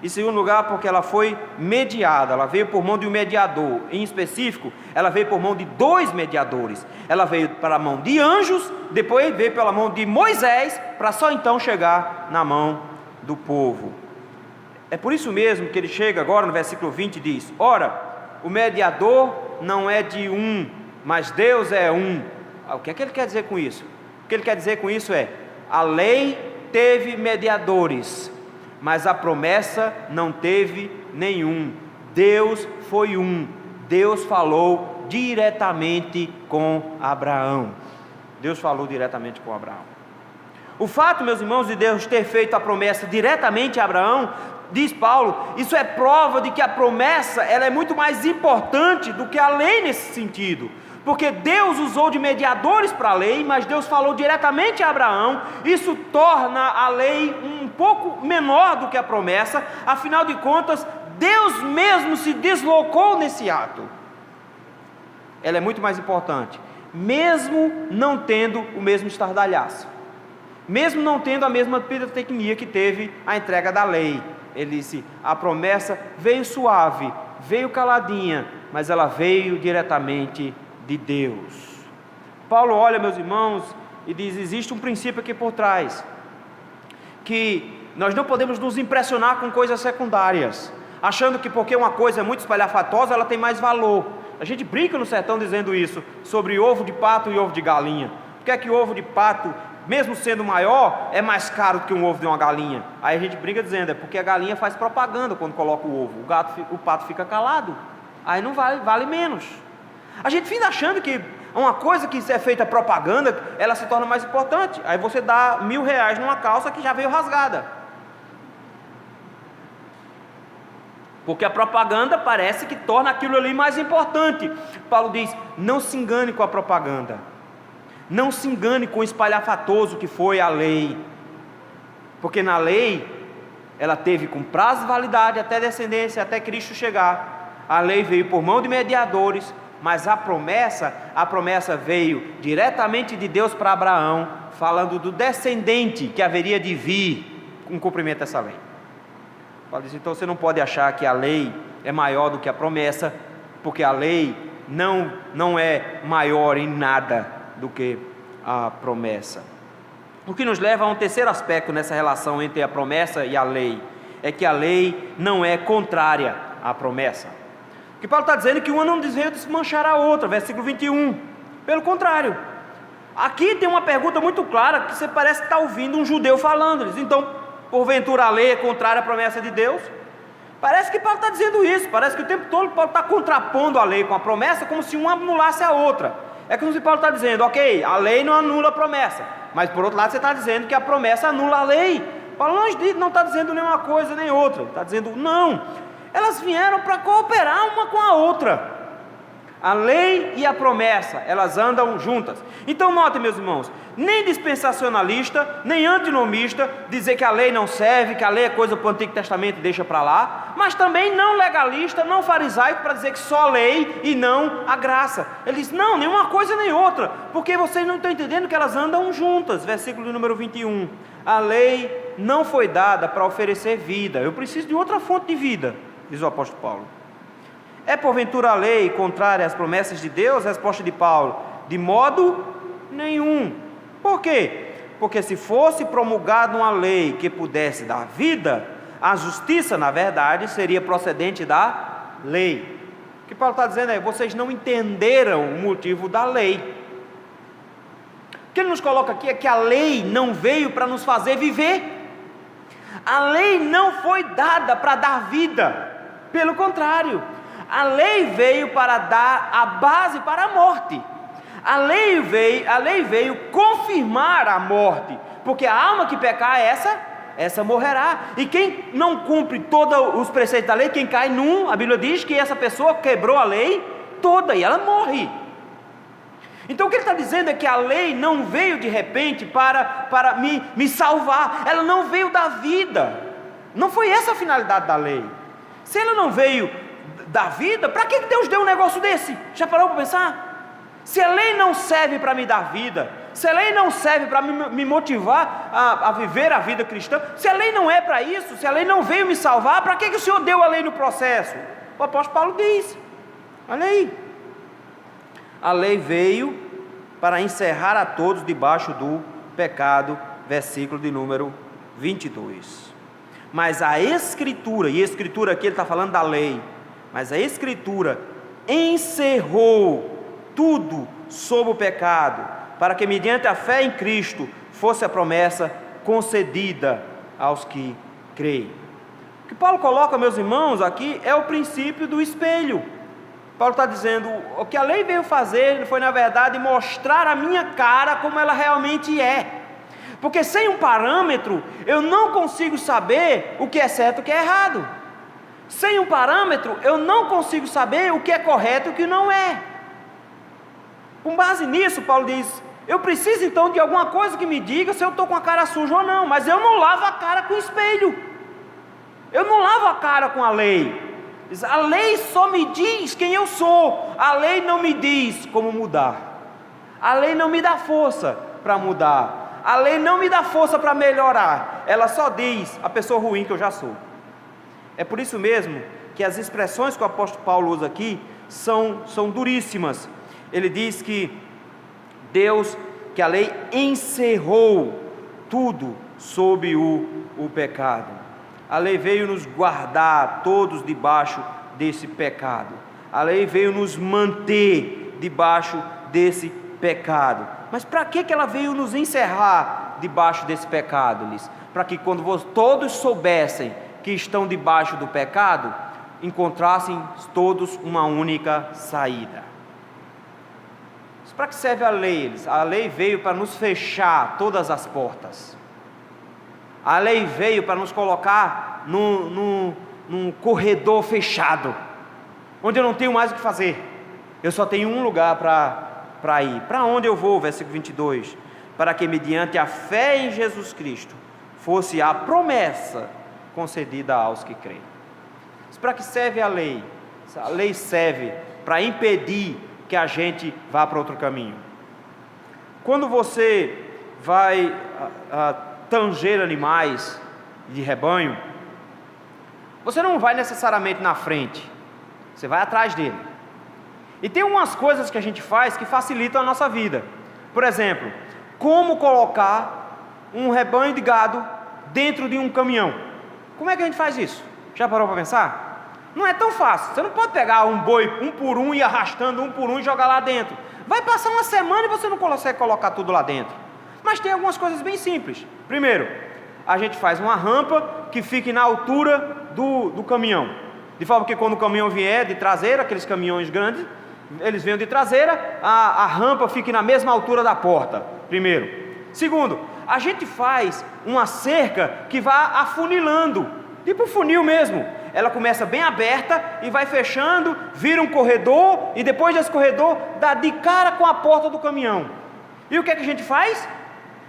Em segundo lugar, porque ela foi mediada, ela veio por mão de um mediador. Em específico, ela veio por mão de 2 mediadores. Ela veio pela mão de anjos, depois veio pela mão de Moisés, para só então chegar na mão do povo. É por isso mesmo que ele chega agora no versículo 20 e diz: ora, o mediador não é de um, mas Deus é um. O que é que ele quer dizer com isso? O que ele quer dizer com isso é: a lei teve mediadores, mas a promessa não teve nenhum. Deus foi um. Deus falou diretamente com Abraão. Deus falou diretamente com Abraão. O fato, meus irmãos, de Deus ter feito a promessa diretamente a Abraão, diz Paulo, isso é prova de que a promessa ela é muito mais importante do que a lei nesse sentido. Porque Deus usou de mediadores para a lei, mas Deus falou diretamente a Abraão. Isso torna a lei um pouco menor do que a promessa. Afinal de contas, Deus mesmo se deslocou nesse ato. Ela é muito mais importante, mesmo não tendo o mesmo estardalhaço, mesmo não tendo a mesma pirotecnia que teve a entrega da lei. Ele disse, a promessa veio suave, veio caladinha, mas ela veio diretamente de Deus. Paulo olha, meus irmãos, e diz, existe um princípio aqui por trás, que nós não podemos nos impressionar com coisas secundárias, achando que porque uma coisa é muito espalhafatosa, ela tem mais valor. A gente brinca no sertão dizendo isso, sobre ovo de pato e ovo de galinha. Por que é que o ovo de pato, mesmo sendo maior, é mais caro do que um ovo de uma galinha? Aí a gente brinca dizendo, é porque a galinha faz propaganda quando coloca o ovo, o pato fica calado, aí não vale menos. A gente fica achando que uma coisa que é feita propaganda, ela se torna mais importante. Aí você dá R$1.000 numa calça que já veio rasgada, porque a propaganda parece que torna aquilo ali mais importante. Paulo diz, não se engane com a propaganda, não se engane com o espalhafatoso que foi a lei, porque na lei, ela teve com prazo de validade até descendência, até Cristo chegar. A lei veio por mão de mediadores, mas a promessa veio diretamente de Deus para Abraão, falando do descendente que haveria de vir em cumprimento dessa lei. Paulo diz, então você não pode achar que a lei é maior do que a promessa, porque a lei não é maior em nada do que a promessa. O que nos leva a um terceiro aspecto nessa relação entre a promessa e a lei, é que a lei não é contrária à promessa. O que Paulo está dizendo é que uma não veio desmanchar a outra, versículo 21. Pelo contrário, aqui tem uma pergunta muito clara, que você parece que está ouvindo um judeu falando. Ele diz, então, porventura a lei é contrária à promessa de Deus? Parece que Paulo está dizendo isso, parece que o tempo todo Paulo está contrapondo a lei com a promessa, como se uma anulasse a outra. É como se Paulo está dizendo, ok, a lei não anula a promessa, mas por outro lado você está dizendo que a promessa anula a lei. Paulo não está dizendo nenhuma coisa nem outra, está dizendo, não, elas vieram para cooperar uma com a outra. A lei e a promessa, elas andam juntas. Então notem, meus irmãos, nem dispensacionalista, nem antinomista dizer que a lei não serve, que a lei é coisa para o Antigo Testamento e deixa para lá, mas também não legalista, não farisaico para dizer que só a lei e não a graça. Ele diz, não, nenhuma coisa nem outra, porque vocês não estão entendendo que elas andam juntas. Versículo número 21, a lei não foi dada para oferecer vida, eu preciso de outra fonte de vida, diz o apóstolo Paulo. É porventura a lei contrária às promessas de Deus? Resposta de Paulo, de modo nenhum. Por quê? Porque se fosse promulgada uma lei que pudesse dar vida, a justiça, na verdade, seria procedente da lei. O que Paulo está dizendo é, vocês não entenderam o motivo da lei. O que ele nos coloca aqui é que a lei não veio para nos fazer viver. A lei não foi dada para dar vida. Pelo contrário, A lei veio para dar a base para a morte. A lei veio confirmar a morte, porque a alma que pecar, essa morrerá. E quem não cumpre todos os preceitos da lei, quem cai num, a Bíblia diz que essa pessoa quebrou a lei toda e ela morre. Então o que ele está dizendo é que a lei não veio de repente para me salvar, ela não veio da vida, não foi essa a finalidade da lei. Se ela não veio da vida, para que Deus deu um negócio desse? Já parou para pensar? Se a lei não serve para me dar vida, se a lei não serve para me motivar a viver a vida cristã, se a lei não é para isso, se a lei não veio me salvar, para que o Senhor deu a lei no processo? O apóstolo Paulo diz, olha aí, a lei veio para encerrar a todos debaixo do pecado, versículo de número 22. Mas a Escritura, e a Escritura aqui ele está falando da lei, mas a Escritura encerrou tudo sob o pecado, para que mediante a fé em Cristo fosse a promessa concedida aos que creem. O que Paulo coloca, meus irmãos, aqui é o princípio do espelho. Paulo está dizendo, o que a lei veio fazer foi na verdade mostrar a minha cara como ela realmente é, porque sem um parâmetro eu não consigo saber o que é certo e o que é errado. Sem um parâmetro eu não consigo saber o que é correto e o que não é. Com base nisso, Paulo diz, eu preciso então de alguma coisa que me diga se eu estou com a cara suja ou não, mas eu não lavo a cara com o espelho, eu não lavo a cara com a lei. A lei só me diz quem eu sou, a lei não me diz como mudar, a lei não me dá força para mudar, a lei não me dá força para melhorar, ela só diz a pessoa ruim que eu já sou. É por isso mesmo que as expressões que o apóstolo Paulo usa aqui são duríssimas. Ele diz que a lei encerrou tudo sob o pecado. A lei veio nos guardar todos debaixo desse pecado. A lei veio nos manter debaixo desse pecado. Mas para que ela veio nos encerrar debaixo desse pecado, Liz? Para que quando todos soubessem que estão debaixo do pecado, encontrassem todos uma única saída. Mas para que serve a lei, Liz? A lei veio para nos fechar todas as portas. A lei veio para nos colocar num corredor fechado, onde eu não tenho mais o que fazer, eu só tenho um lugar para ir. Para onde eu vou? Versículo 22, para que mediante a fé em Jesus Cristo, fosse a promessa concedida aos que creem. Mas para que serve a lei? A lei serve para impedir que a gente vá para outro caminho. Quando você vai tanger animais de rebanho, você não vai necessariamente na frente, você vai atrás dele. E tem umas coisas que a gente faz que facilitam a nossa vida. Por exemplo, como colocar um rebanho de gado dentro de um caminhão. Como é que a gente faz isso? Já parou para pensar? Não é tão fácil. Você não pode pegar um boi um por um e ir arrastando um por um e jogar lá dentro. Vai passar uma semana e você não consegue colocar tudo lá dentro. Mas tem algumas coisas bem simples. Primeiro, a gente faz uma rampa que fique na altura do caminhão, de forma que quando o caminhão vier de traseira, aqueles caminhões grandes, eles venham de traseira, a rampa fique na mesma altura da porta. Primeiro. Segundo, a gente faz uma cerca que vá afunilando, tipo funil mesmo. Ela começa bem aberta e vai fechando, vira um corredor, e depois desse corredor dá de cara com a porta do caminhão. E o que é que a gente faz?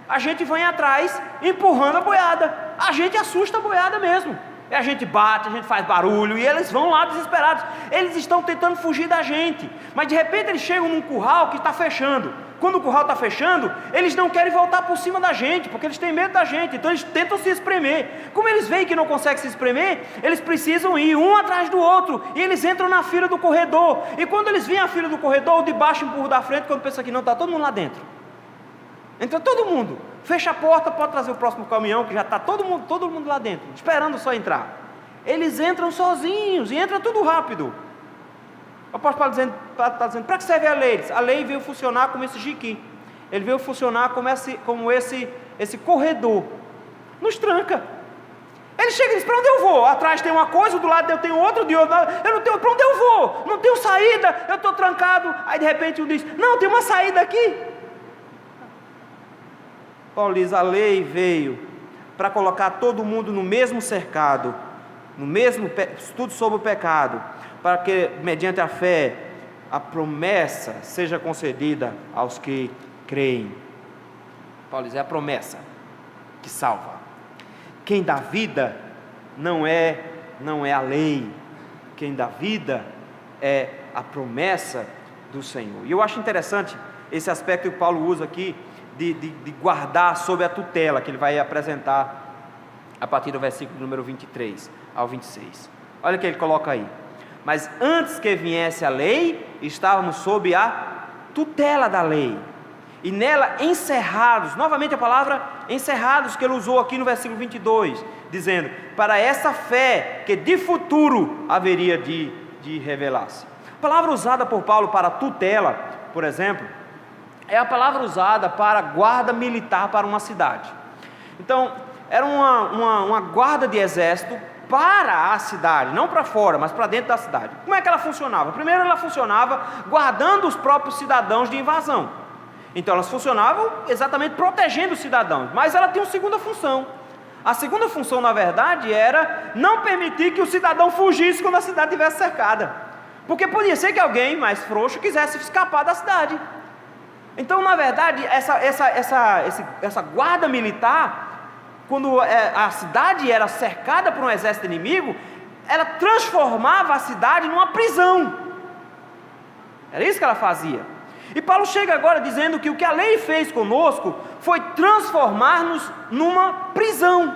A gente vem atrás empurrando a boiada, a gente assusta a boiada mesmo, a gente bate, a gente faz barulho, e eles vão lá desesperados, eles estão tentando fugir da gente, mas de repente eles chegam num curral que está fechando. Quando o curral está fechando, eles não querem voltar por cima da gente, porque eles têm medo da gente, então eles tentam se espremer. Como eles veem que não conseguem se espremer, eles precisam ir um atrás do outro, e eles entram na fila do corredor, e quando eles veem a fila do corredor, o de baixo empurra da frente, quando pensa que não, está todo mundo lá dentro. Entra todo mundo, fecha a porta, pode trazer o próximo caminhão, que já está todo mundo lá dentro, esperando só entrar. Eles entram sozinhos, e entra tudo rápido. O apóstolo está dizendo, para que serve a lei? A lei veio funcionar como esse jiqui, ele veio funcionar como esse corredor, nos tranca. Ele chega e diz: para onde eu vou? Atrás tem uma coisa, do lado eu tenho outra, de outro lado eu não tenho, para onde eu vou? Não tenho saída, eu estou trancado. Aí de repente um diz: não, tem uma saída aqui. Paulo diz: a lei veio para colocar todo mundo no mesmo cercado, no mesmo tudo sobre o pecado, para que mediante a fé a promessa seja concedida aos que creem. Paulo diz: é a promessa que salva. Quem dá vida não é a lei. Quem dá vida é a promessa do Senhor. E eu acho interessante esse aspecto que Paulo usa aqui de guardar sob a tutela, que ele vai apresentar a partir do versículo número 23 ao 26. Olha o que ele coloca aí: mas antes que viesse a lei, estávamos sob a tutela da lei, e nela encerrados, novamente a palavra encerrados que ele usou aqui no versículo 22, dizendo: para essa fé que de futuro haveria de revelar-se. A palavra usada por Paulo para tutela, por exemplo, é a palavra usada para guarda militar para uma cidade. Então, era uma guarda de exército para a cidade, não para fora, mas para dentro da cidade. Como é que ela funcionava? Primeiro, ela funcionava guardando os próprios cidadãos de invasão. Então elas funcionavam exatamente protegendo os cidadãos, mas ela tinha uma segunda função. A segunda função, na verdade, era não permitir que o cidadão fugisse quando a cidade estivesse cercada, porque podia ser que alguém mais frouxo quisesse escapar da cidade. Então, na verdade, essa guarda militar, quando a cidade era cercada por um exército inimigo, ela transformava a cidade numa prisão. Era isso que ela fazia. E Paulo chega agora dizendo que o que a lei fez conosco foi transformar-nos numa prisão.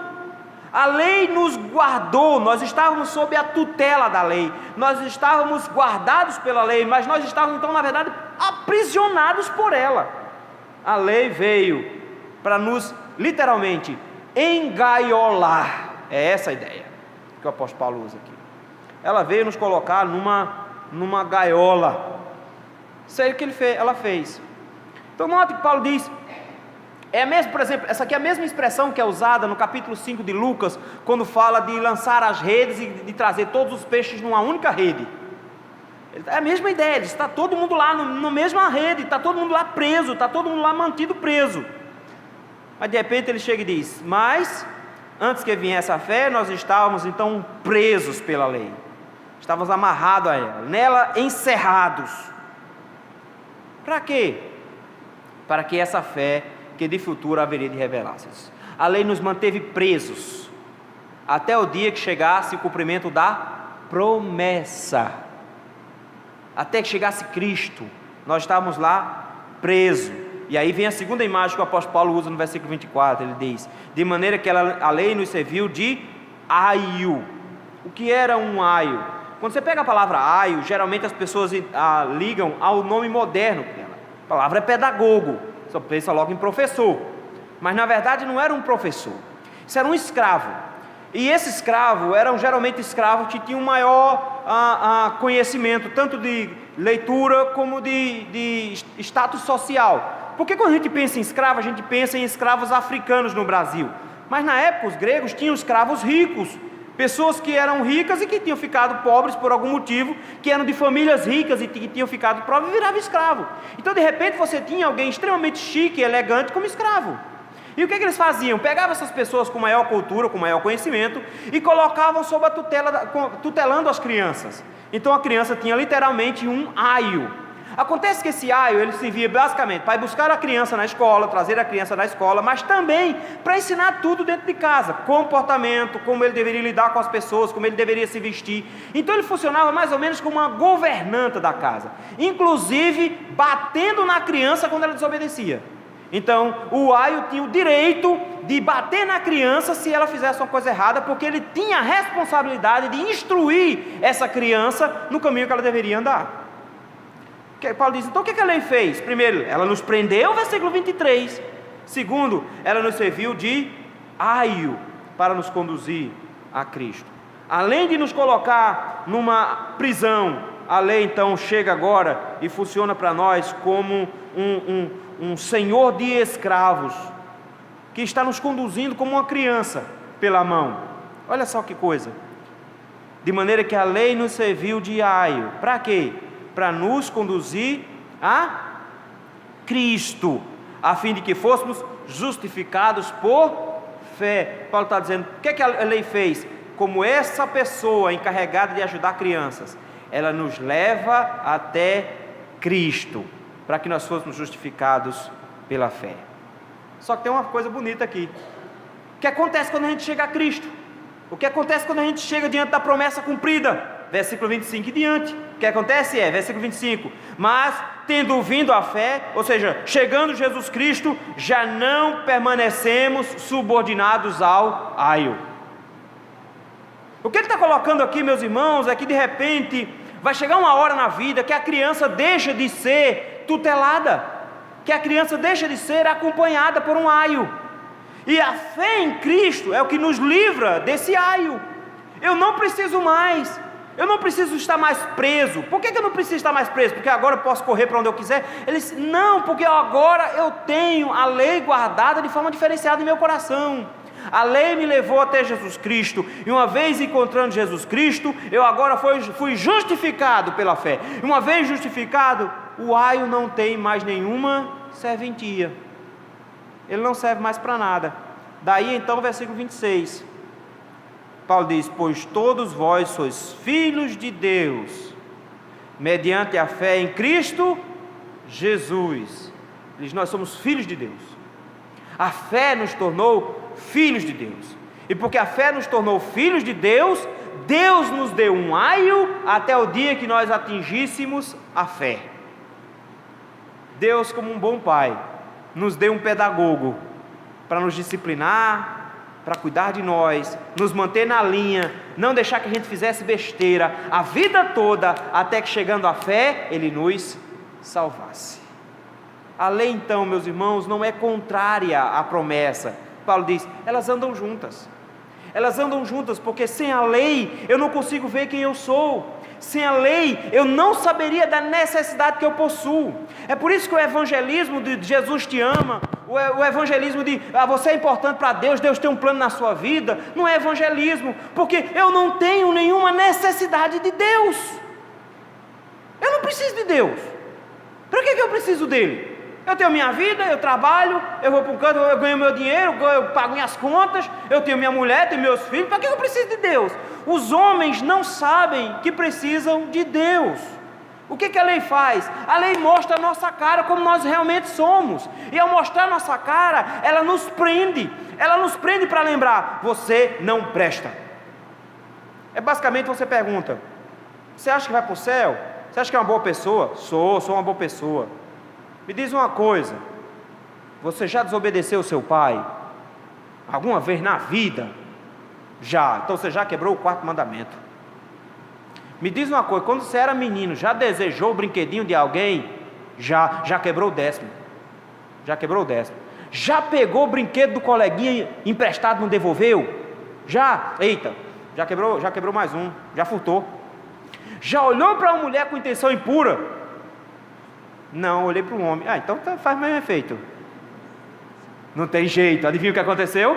A lei nos guardou, nós estávamos sob a tutela da lei, nós estávamos guardados pela lei, mas nós estávamos então, na verdade, aprisionados por ela. A lei veio para nos, literalmente, engaiolar. É essa a ideia que o apóstolo Paulo usa aqui. Ela veio nos colocar numa gaiola. Isso aí que ela fez. Então note que Paulo diz, por exemplo, essa aqui é a mesma expressão que é usada no capítulo 5 de Lucas, quando fala de lançar as redes e de trazer todos os peixes numa única rede. É a mesma ideia, está todo mundo lá na mesma rede, está todo mundo lá preso, está todo mundo lá mantido preso. Mas de repente ele chega e diz: mas antes que viesse a fé, nós estávamos então presos pela lei, estávamos amarrados a ela, nela encerrados. Para quê? Para que essa fé que de futuro haveria de revelar-se. A lei nos manteve presos até o dia que chegasse o cumprimento da promessa. Até que chegasse Cristo, nós estávamos lá presos. E aí vem a segunda imagem que o apóstolo Paulo usa no versículo 24. Ele diz: de maneira que a lei nos serviu de aio. O que era um aio? Quando você pega a palavra aio, geralmente as pessoas ligam ao nome moderno dela. A palavra é pedagogo, só pensa logo em professor. Mas na verdade não era um professor, isso era um escravo. E esse escravo eram geralmente escravos que tinham maior conhecimento, tanto de leitura como de status social. Porque quando a gente pensa em escravo, a gente pensa em escravos africanos no Brasil. Mas na época os gregos tinham escravos ricos, pessoas que eram ricas e que tinham ficado pobres por algum motivo, que eram de famílias ricas e que tinham ficado pobres e viravam escravo. Então de repente você tinha alguém extremamente chique e elegante como escravo. E o que eles faziam? Pegavam essas pessoas com maior cultura, com maior conhecimento e colocavam sob a tutelando as crianças. Então a criança tinha literalmente um aio. Acontece que esse aio ele servia basicamente para ir buscar a criança na escola, trazer a criança na escola, mas também para ensinar tudo dentro de casa, comportamento, como ele deveria lidar com as pessoas, como ele deveria se vestir. Então ele funcionava mais ou menos como uma governanta da casa, inclusive batendo na criança quando ela desobedecia. Então o aio tinha o direito de bater na criança se ela fizesse uma coisa errada, porque ele tinha a responsabilidade de instruir essa criança no caminho que ela deveria andar. Paulo diz, então o que a lei fez? Primeiro, ela nos prendeu, versículo 23. Segundo, ela nos serviu de aio para nos conduzir a Cristo. Além de nos colocar numa prisão, a lei então chega agora e funciona para nós como um senhor de escravos, que está nos conduzindo como uma criança pela mão. Olha só que coisa. De maneira que a lei nos serviu de aio. Para quê? Para nos conduzir a Cristo, a fim de que fôssemos justificados por fé. Paulo está dizendo, o que é que a lei fez? Como essa pessoa encarregada de ajudar crianças, ela nos leva até Cristo, para que nós fôssemos justificados pela fé. Só que tem uma coisa bonita aqui. O que acontece quando a gente chega a Cristo? O que acontece quando a gente chega diante da promessa cumprida? Versículo 25 e diante. O que acontece versículo 25. Mas, tendo vindo a fé, ou seja, chegando Jesus Cristo, já não permanecemos subordinados ao aio. O que ele está colocando aqui, meus irmãos, é que de repente vai chegar uma hora na vida que a criança deixa de ser tutelada, que a criança deixa de ser acompanhada por um aio. E a fé em Cristo é o que nos livra desse aio. Eu não preciso mais, eu não preciso estar mais preso. Por que eu não preciso estar mais preso? Porque agora eu posso correr para onde eu quiser? Ele disse, não, porque agora eu tenho a lei guardada de forma diferenciada em meu coração. A lei me levou até Jesus Cristo, e uma vez encontrando Jesus Cristo, eu agora fui justificado pela fé. E uma vez justificado, o aio não tem mais nenhuma serventia. Ele não serve mais para nada. Daí então o versículo 26, Paulo diz, pois todos vós sois filhos de Deus, mediante a fé em Cristo Jesus. Ele diz, nós somos filhos de Deus. A fé nos tornou filhos de Deus, e porque a fé nos tornou filhos de Deus, Deus nos deu um aio até o dia que nós atingíssemos a fé. Deus, como um bom pai, nos deu um pedagogo para nos disciplinar, para cuidar de nós, nos manter na linha, não deixar que a gente fizesse besteira a vida toda, até que chegando à fé, Ele nos salvasse. A lei então, meus irmãos, não é contrária à promessa. Paulo diz, elas andam juntas. Elas andam juntas porque sem a lei eu não consigo ver quem eu sou. Sem a lei eu não saberia da necessidade que eu possuo. É por isso que o evangelismo de Jesus te ama, o evangelismo de você é importante para Deus, Deus tem um plano na sua vida, não é evangelismo, porque eu não tenho nenhuma necessidade de Deus. Eu não preciso de Deus. Para que eu preciso dele? Eu tenho minha vida, eu trabalho, eu vou para um canto, eu ganho meu dinheiro, eu pago minhas contas, eu tenho minha mulher, tenho meus filhos, para que eu preciso de Deus? Os homens não sabem que precisam de Deus. O que a lei faz? A lei mostra a nossa cara como nós realmente somos, e ao mostrar a nossa cara, ela nos prende para lembrar, você não presta. É basicamente você pergunta, você acha que vai para o céu? Você acha que é uma boa pessoa? Sou uma boa pessoa. Me diz uma coisa, você já desobedeceu o seu pai? Alguma vez na vida? Já, então você já quebrou o 4º mandamento. Me diz uma coisa, quando você era menino, já desejou o brinquedinho de alguém? Já quebrou o 10º. Já quebrou o 10º. Já pegou o brinquedo do coleguinha emprestado e não devolveu? Já, eita, já quebrou mais um, já furtou. Já olhou para uma mulher com intenção impura? Não, olhei para um homem. Então faz o mesmo efeito. Não tem jeito. Adivinha o que aconteceu?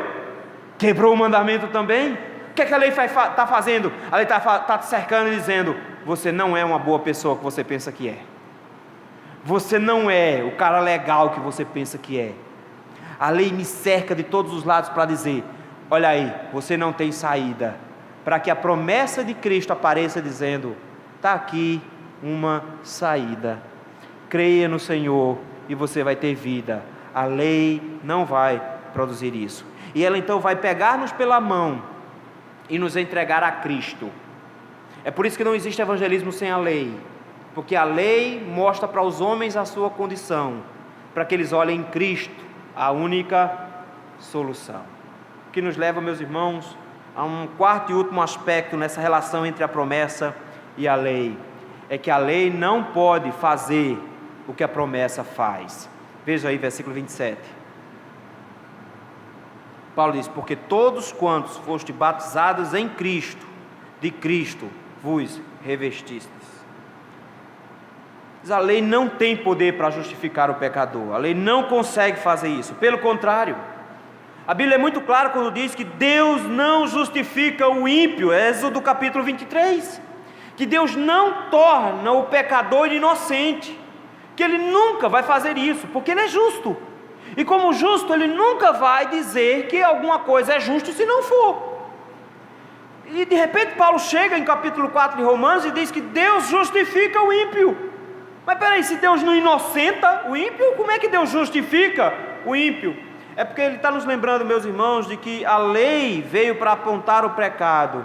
Quebrou o mandamento também. O que a lei está fazendo? A lei está te cercando e dizendo, você não é uma boa pessoa que você pensa que é. Você não é o cara legal que você pensa que é. A lei me cerca de todos os lados para dizer, olha aí, você não tem saída. Para que a promessa de Cristo apareça dizendo, está aqui uma saída. Creia no Senhor e você vai ter vida. A lei não vai produzir isso. E ela então vai pegar-nos pela mão e nos entregar a Cristo. É por isso que não existe evangelismo sem a lei, porque a lei mostra para os homens a sua condição, para que eles olhem em Cristo, a única solução. Que nos leva, meus irmãos, a um quarto e último aspecto nessa relação entre a promessa e a lei, é que a lei não pode fazer o que a promessa faz. Veja aí versículo 27. Paulo diz, porque todos quantos foste batizados em Cristo, de Cristo vos revestistes. A lei não tem poder para justificar o pecador, a lei não consegue fazer isso, pelo contrário, A Bíblia é muito clara quando diz que Deus não justifica o ímpio, Êxodo capítulo 23, que Deus não torna o pecador inocente, que Ele nunca vai fazer isso, porque Ele é justo, e como justo Ele nunca vai dizer que alguma coisa é justo se não for. E de repente Paulo chega em capítulo 4 de Romanos e diz que Deus justifica o ímpio. Mas peraí, se Deus não inocenta o ímpio, como é que Deus justifica o ímpio? É porque Ele está nos lembrando, meus irmãos, de que a lei veio para apontar o pecado,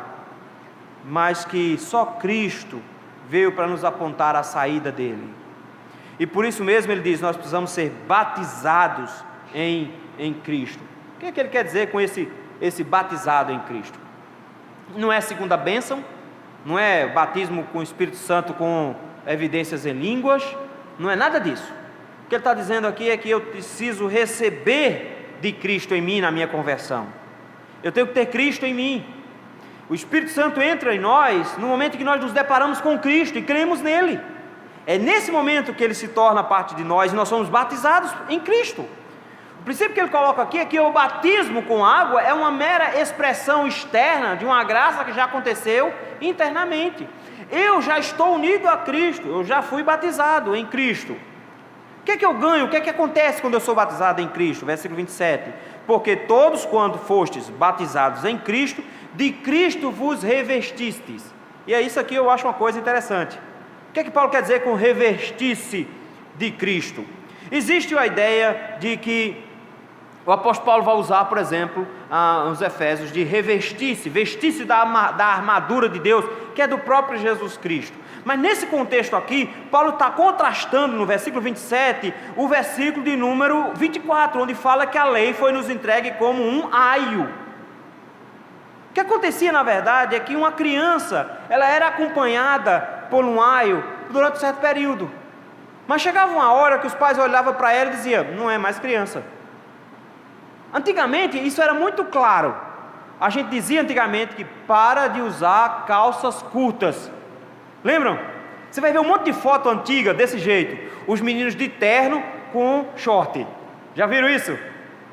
mas que só Cristo veio para nos apontar a saída dele. E por isso mesmo Ele diz, nós precisamos ser batizados em Cristo. O que é que Ele quer dizer com esse batizado em Cristo? Não é segunda bênção, não é batismo com o Espírito Santo com evidências em línguas, não é nada disso. O que Ele está dizendo aqui é que eu preciso receber de Cristo em mim na minha conversão. Eu tenho que ter Cristo em mim. O Espírito Santo entra em nós no momento em que nós nos deparamos com Cristo e cremos nele. É nesse momento que Ele se torna parte de nós e nós somos batizados em Cristo. O princípio que Ele coloca aqui é que o batismo com água é uma mera expressão externa de uma graça que já aconteceu internamente. Eu já estou unido a Cristo, eu já fui batizado em Cristo. O que é que eu ganho? O que é que acontece quando eu sou batizado em Cristo? Versículo 27. Porque todos quando fostes batizados em Cristo, de Cristo vos revestistes. E é isso aqui, eu acho uma coisa interessante. O que é que Paulo quer dizer com revestir-se de Cristo? Existe a ideia de que o apóstolo Paulo vai usar, por exemplo, nos Efésios, de revestir-se, vestir-se da armadura de Deus, que é do próprio Jesus Cristo. Mas nesse contexto aqui, Paulo está contrastando no versículo 27, o versículo de número 24, onde fala que a lei foi nos entregue como um aio. O que acontecia na verdade é que uma criança, ela era acompanhada por um aio durante um certo período. Mas chegava uma hora que os pais olhavam para ela e diziam, não é mais criança. Antigamente isso era muito claro. A gente dizia antigamente que para de usar calças curtas. Lembram? Você vai ver um monte de foto antiga desse jeito. Os meninos de terno com short. Já viram isso?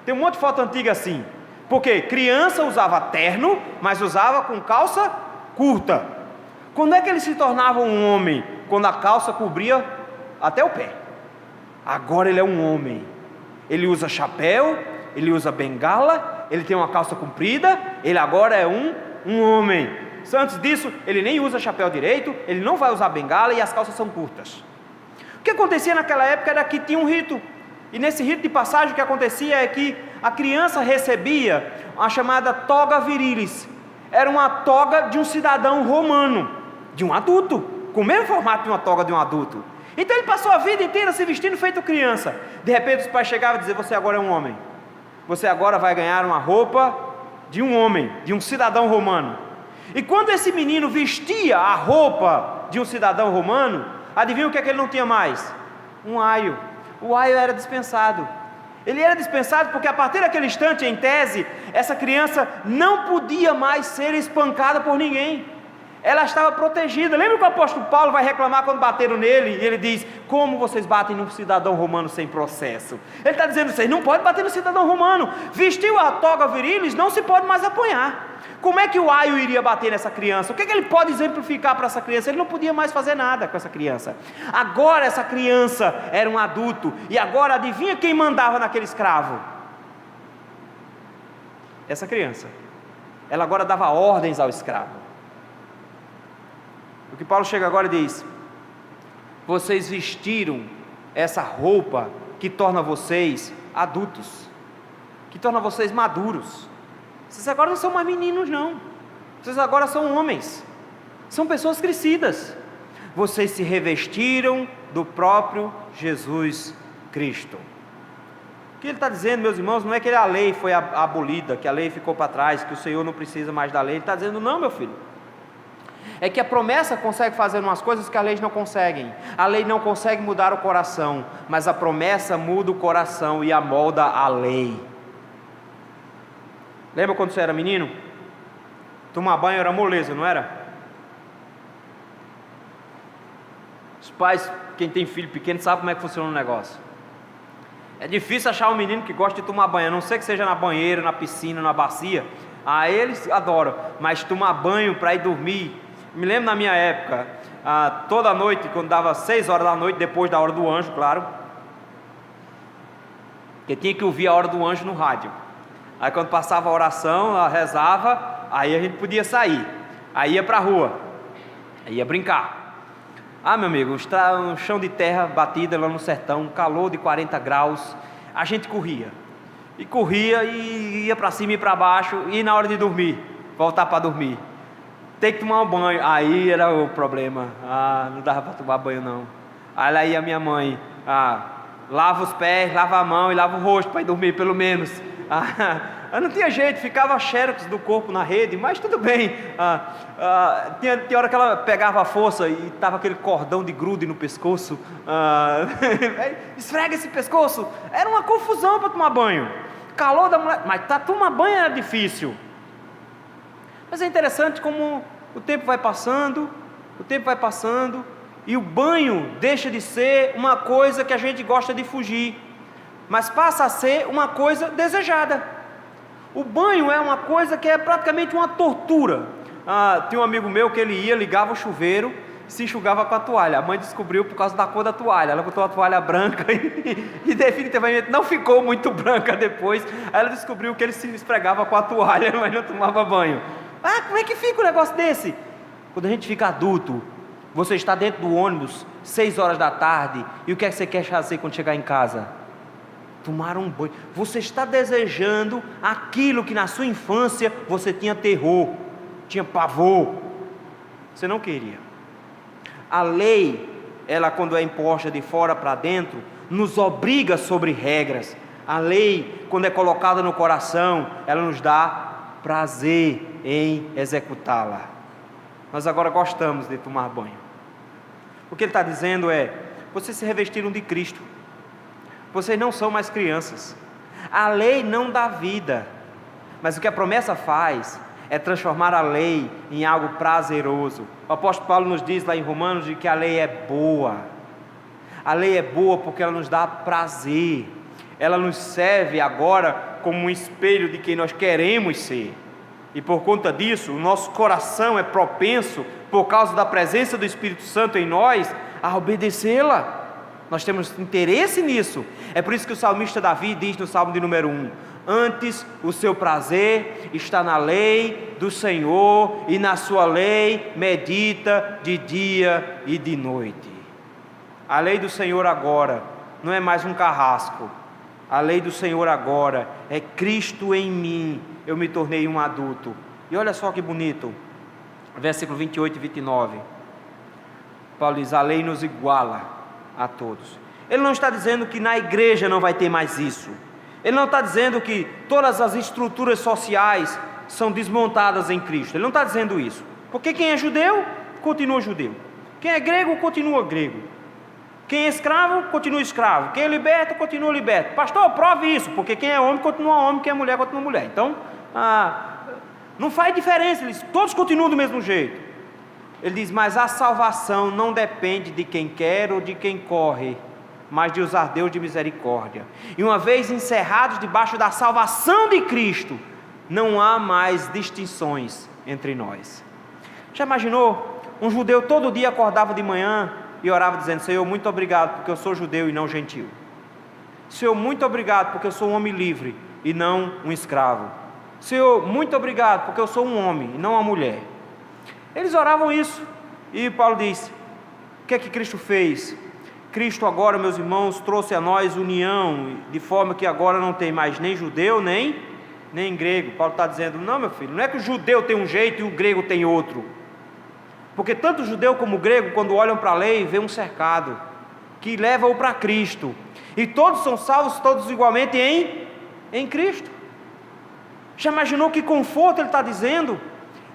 Tem um monte de foto antiga assim. Porque criança usava terno, mas usava com calça curta. Quando é que ele se tornava um homem? Quando a calça cobria até o pé. Agora ele é um homem. Ele usa chapéu, ele usa bengala, ele tem uma calça comprida, ele agora é um homem. Antes disso, ele nem usa chapéu direito, ele não vai usar bengala e as calças são curtas. O que acontecia naquela época era que tinha um rito, e nesse rito de passagem o que acontecia é que a criança recebia a chamada toga virilis. Era uma toga de um cidadão romano, de um adulto, com o mesmo formato de uma toga de um adulto. Então ele passou a vida inteira se vestindo feito criança. De repente os pais chegavam e diziam, você agora é um homem, você agora vai ganhar uma roupa de um homem, de um cidadão romano. E quando esse menino vestia a roupa de um cidadão romano, adivinha o que é que ele não tinha mais? Um aio. O aio era dispensado. Ele era dispensado porque a partir daquele instante, em tese, essa criança não podia mais ser espancada por ninguém. Ela estava protegida. Lembra que o apóstolo Paulo vai reclamar quando bateram nele? E ele diz, como vocês batem num cidadão romano sem processo? Ele está dizendo, vocês não podem bater no cidadão romano. Vestiu a toga virilis, não se pode mais apanhar. Como é que o aio iria bater nessa criança? O que é que ele pode exemplificar para essa criança? Ele não podia mais fazer nada com essa criança. Agora essa criança era um adulto. E agora adivinha quem mandava naquele escravo? Essa criança. Ela agora dava ordens ao escravo. O que Paulo chega agora e diz, vocês vestiram essa roupa que torna vocês adultos, que torna vocês maduros. Vocês agora não são mais meninos não, vocês agora são homens, são pessoas crescidas. Vocês se revestiram do próprio Jesus Cristo. O que ele está dizendo, meus irmãos, não é que a lei foi abolida, que a lei ficou para trás, que o Senhor não precisa mais da lei. Ele está dizendo, não, meu filho, é que a promessa consegue fazer umas coisas que a lei não consegue. A lei não consegue mudar o coração, mas a promessa muda o coração e amolda a lei. Lembra quando você era menino? Tomar banho era moleza, não era? Os pais, quem tem filho pequeno, sabe como é que funciona o negócio. É difícil achar um menino que gosta de tomar banho, a não ser que seja na banheira, na piscina, na bacia. Aí eles adoram, mas tomar banho para ir dormir. Me lembro na minha época, toda noite, quando dava 6 horas da noite, depois da hora do anjo, claro, que tinha que ouvir a hora do anjo no rádio. Aí quando passava a oração, ela rezava, aí a gente podia sair. Aí ia para a rua, aí ia brincar. Meu amigo, um chão de terra batida lá no sertão, um calor de 40 graus, a gente corria. E corria e ia para cima e para baixo, e na hora de dormir, voltar para dormir. Tem que tomar um banho, aí era o problema. Não dava para tomar banho não. Aí a minha mãe, lava os pés, lava a mão e lava o rosto para ir dormir pelo menos. Não tinha jeito, ficava xerox do corpo na rede, mas tudo bem. Tinha hora que ela pegava a força e tava aquele cordão de grude no pescoço. Esfrega esse pescoço. Era uma confusão para tomar banho. Calor da mulher, mas tomar banho era difícil. Mas é interessante como o tempo vai passando, e o banho deixa de ser uma coisa que a gente gosta de fugir, mas passa a ser uma coisa desejada. O banho é uma coisa que é praticamente uma tortura. Tinha um amigo meu que ele ia, ligava o chuveiro, se enxugava com a toalha. A mãe descobriu por causa da cor da toalha. Ela botou a toalha branca e definitivamente não ficou muito branca depois. Aí ela descobriu que ele se esfregava com a toalha, mas não tomava banho. Como é que fica um negócio desse? Quando a gente fica adulto, você está dentro do ônibus, 6 horas da tarde, e o que é que você quer fazer quando chegar em casa? Tomar um banho. Você está desejando aquilo que na sua infância você tinha terror, tinha pavor, você não queria. A lei, ela quando é imposta de fora para dentro, nos obriga sobre regras. A lei, quando é colocada no coração, ela nos dá prazer em executá-la. Nós agora gostamos de tomar banho. O que ele está dizendo é: vocês se revestiram de Cristo, vocês não são mais crianças. A lei não dá vida, mas o que a promessa faz é transformar a lei em algo prazeroso. O apóstolo Paulo nos diz lá em Romanos de que a lei é boa. A lei é boa porque ela nos dá prazer. Ela nos serve agora como um espelho de quem nós queremos ser. E por conta disso, o nosso coração é propenso, por causa da presença do Espírito Santo em nós, a obedecê-la. Nós temos interesse nisso. É por isso que o salmista Davi diz no Salmo de número 1: antes o seu prazer está na lei do Senhor, e na sua lei medita de dia e de noite. A lei do Senhor agora não é mais um carrasco. A lei do Senhor agora é Cristo em mim. Eu me tornei um adulto. E olha só que bonito, versículo 28 e 29. Paulo diz: a lei nos iguala a todos. Ele não está dizendo que na igreja não vai ter mais isso. Ele não está dizendo que todas as estruturas sociais são desmontadas em Cristo. Ele não está dizendo isso. Porque quem é judeu, continua judeu. Quem é grego, continua grego. Quem é escravo, continua escravo. Quem é liberto, continua liberto. Pastor, prove isso, porque quem é homem, continua homem. Quem é mulher, continua mulher. Então, não faz diferença, eles todos continuam do mesmo jeito. Ele diz: mas a salvação não depende de quem quer ou de quem corre, mas de usar Deus de misericórdia. E uma vez encerrados debaixo da salvação de Cristo, não há mais distinções entre nós. Já imaginou? Um judeu todo dia acordava de manhã e orava dizendo: Senhor, muito obrigado porque eu sou judeu e não gentil. Senhor, muito obrigado porque eu sou um homem livre e não um escravo. Senhor, muito obrigado porque eu sou um homem e não uma mulher. Eles oravam isso, e Paulo diz: o que é que Cristo fez? Cristo agora, meus irmãos, trouxe a nós união, de forma que agora não tem mais nem judeu, nem grego. Paulo está dizendo: não, meu filho, não é que o judeu tem um jeito e o grego tem outro. Porque tanto o judeu como o grego, quando olham para a lei, vê um cercado que leva-o para Cristo. E todos são salvos, todos igualmente em Cristo. Já imaginou que conforto ele está dizendo?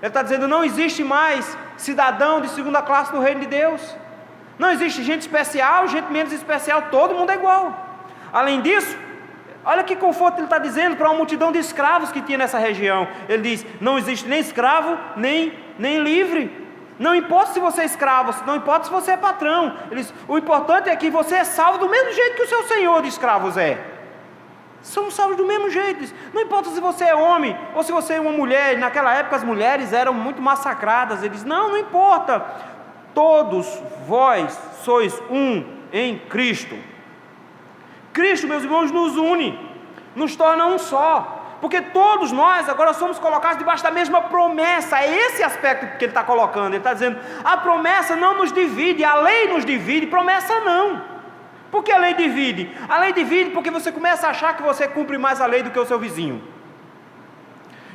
Ele está dizendo: não existe mais cidadão de segunda classe no reino de Deus. Não existe gente especial, gente menos especial, todo mundo é igual. Além disso, olha que conforto ele está dizendo para uma multidão de escravos que tinha nessa região. Ele diz: não existe nem escravo, nem livre. Não importa se você é escravo, não importa se você é patrão. Ele diz: o importante é que você é salvo do mesmo jeito que o seu senhor de escravos é. Somos salvos do mesmo jeito. Não importa se você é homem ou se você é uma mulher. Naquela época as mulheres eram muito massacradas. Eles, não importa. Todos vós sois um em Cristo. Cristo, meus irmãos, nos une, nos torna um só. Porque todos nós agora somos colocados debaixo da mesma promessa. É esse aspecto que ele está colocando. Ele está dizendo, a promessa não nos divide, a lei nos divide, promessa não. Por que a lei divide? A lei divide porque você começa a achar que você cumpre mais a lei do que o seu vizinho.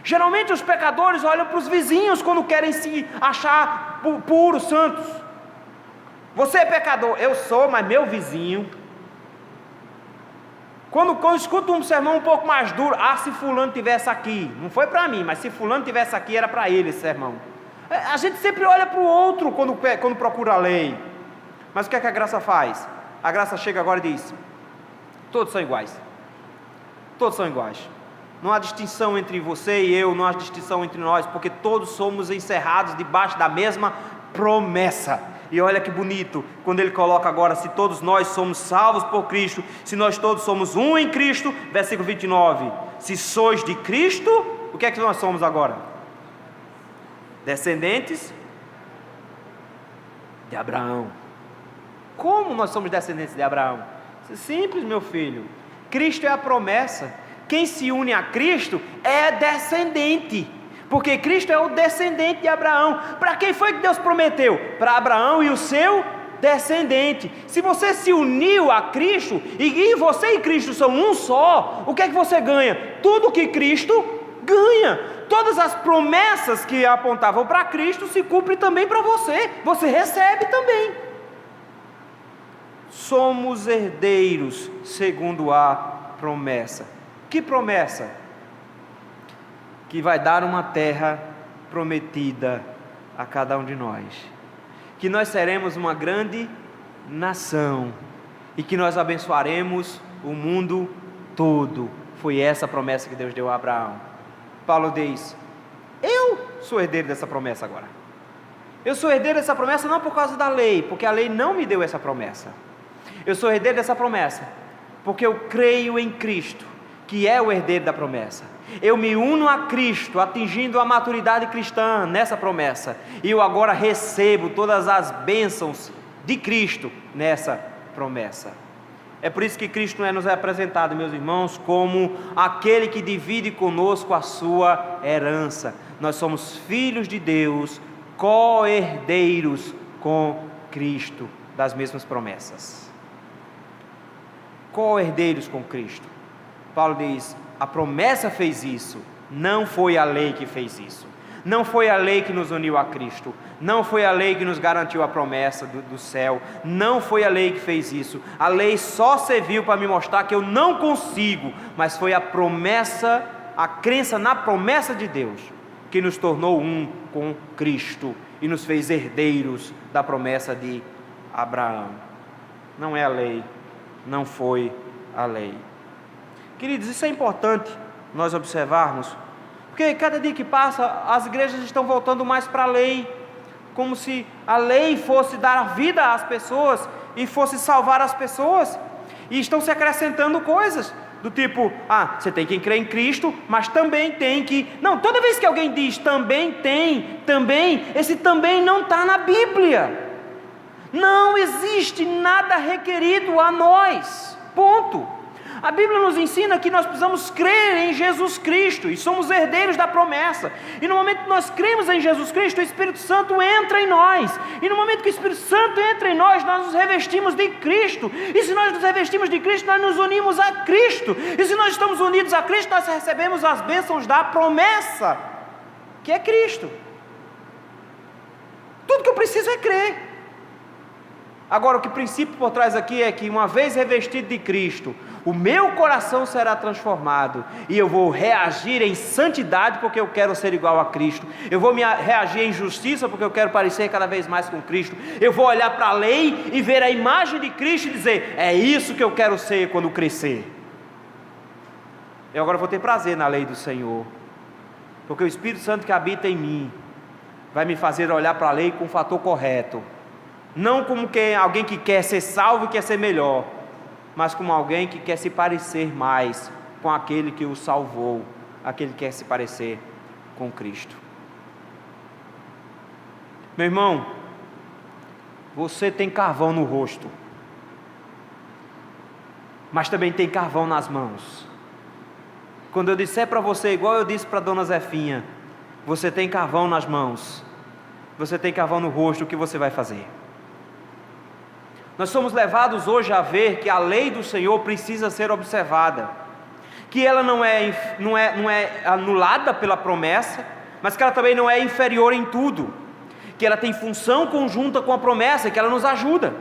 Geralmente os pecadores olham para os vizinhos quando querem se achar puros, santos. Você é pecador, eu sou, mas meu vizinho. Quando escuto um sermão um pouco mais duro, se fulano tivesse aqui, não foi para mim, mas se fulano tivesse aqui, era para ele esse sermão. A gente sempre olha para o outro quando procura a lei. Mas o que é que a graça faz? A graça chega agora e diz, todos são iguais. Todos são iguais. Não há distinção entre você e eu, não há distinção entre nós, porque todos somos encerrados debaixo da mesma promessa. E olha que bonito, quando ele coloca agora, se todos nós somos salvos por Cristo, se nós todos somos um em Cristo, versículo 29, se sois de Cristo, o que é que nós somos agora? Descendentes de Abraão. Como nós somos descendentes de Abraão? Isso é simples, meu filho. Cristo é a promessa. Quem se une a Cristo é descendente, porque Cristo é o descendente de Abraão. Para quem foi que Deus prometeu? Para Abraão e o seu descendente. Se você se uniu a Cristo, e você e Cristo são um só, o que é que você ganha? Tudo que Cristo ganha. Todas as promessas que apontavam para Cristo se cumprem também para você. Você recebe também. Somos herdeiros segundo a promessa. Que promessa? Que vai dar uma terra prometida a cada um de nós. Que nós seremos uma grande nação e que nós abençoaremos o mundo todo. Foi essa a promessa que Deus deu a Abraão. Paulo diz, eu sou herdeiro dessa promessa agora. Eu sou herdeiro dessa promessa não por causa da lei, porque a lei não me deu essa promessa. Eu sou herdeiro dessa promessa porque eu creio em Cristo, que é o herdeiro da promessa. Eu me uno a Cristo, atingindo a maturidade cristã nessa promessa, e eu agora recebo todas as bênçãos de Cristo nessa promessa. É por isso que Cristo é nos apresentado, meus irmãos, como aquele que divide conosco a sua herança. Nós somos filhos de Deus, co-herdeiros com Cristo das mesmas promessas. Co-herdeiros com Cristo. Paulo diz, a promessa fez isso, não foi a lei que fez isso. Não foi a lei que nos uniu a Cristo, não foi a lei que nos garantiu a promessa do céu, não foi a lei que fez isso. A lei só serviu para me mostrar que eu não consigo, mas foi a promessa, a crença na promessa de Deus, que nos tornou um com Cristo e nos fez herdeiros da promessa de Abraão. Não é a lei, não foi a lei. Queridos, isso é importante nós observarmos, porque cada dia que passa, as igrejas estão voltando mais para a lei, como se a lei fosse dar vida às pessoas e fosse salvar as pessoas, e estão se acrescentando coisas, do tipo, você tem que crer em Cristo, mas também tem que... Não, toda vez que alguém diz também, esse também não está na Bíblia. Não existe nada requerido a nós, ponto. A Bíblia nos ensina que nós precisamos crer em Jesus Cristo e somos herdeiros da promessa. E no momento que nós cremos em Jesus Cristo, o Espírito Santo entra em nós. E no momento que o Espírito Santo entra em nós, nós nos revestimos de Cristo. E se nós nos revestimos de Cristo, nós nos unimos a Cristo. E se nós estamos unidos a Cristo, nós recebemos as bênçãos da promessa, que é Cristo. Tudo que eu preciso é crer. Agora, o que princípio por trás aqui é que, uma vez revestido de Cristo, o meu coração será transformado, e eu vou reagir em santidade, porque eu quero ser igual a Cristo. Eu vou reagir em justiça, porque eu quero parecer cada vez mais com Cristo. Eu vou olhar para a lei e ver a imagem de Cristo e dizer, é isso que eu quero ser quando crescer. Eu agora vou ter prazer na lei do Senhor, porque o Espírito Santo que habita em mim vai me fazer olhar para a lei com o fator correto. Não como alguém que quer ser salvo e quer ser melhor, mas como alguém que quer se parecer mais com aquele que o salvou, aquele que quer se parecer com Cristo. Meu irmão, você tem carvão no rosto, mas também tem carvão nas mãos. Quando eu disser para você, igual eu disse para a dona Zefinha, você tem carvão nas mãos, você tem carvão no rosto, o que você vai fazer? Nós somos levados hoje a ver que a lei do Senhor precisa ser observada, que ela não é anulada pela promessa, mas que ela também não é inferior em tudo, que ela tem função conjunta com a promessa, que ela nos ajuda.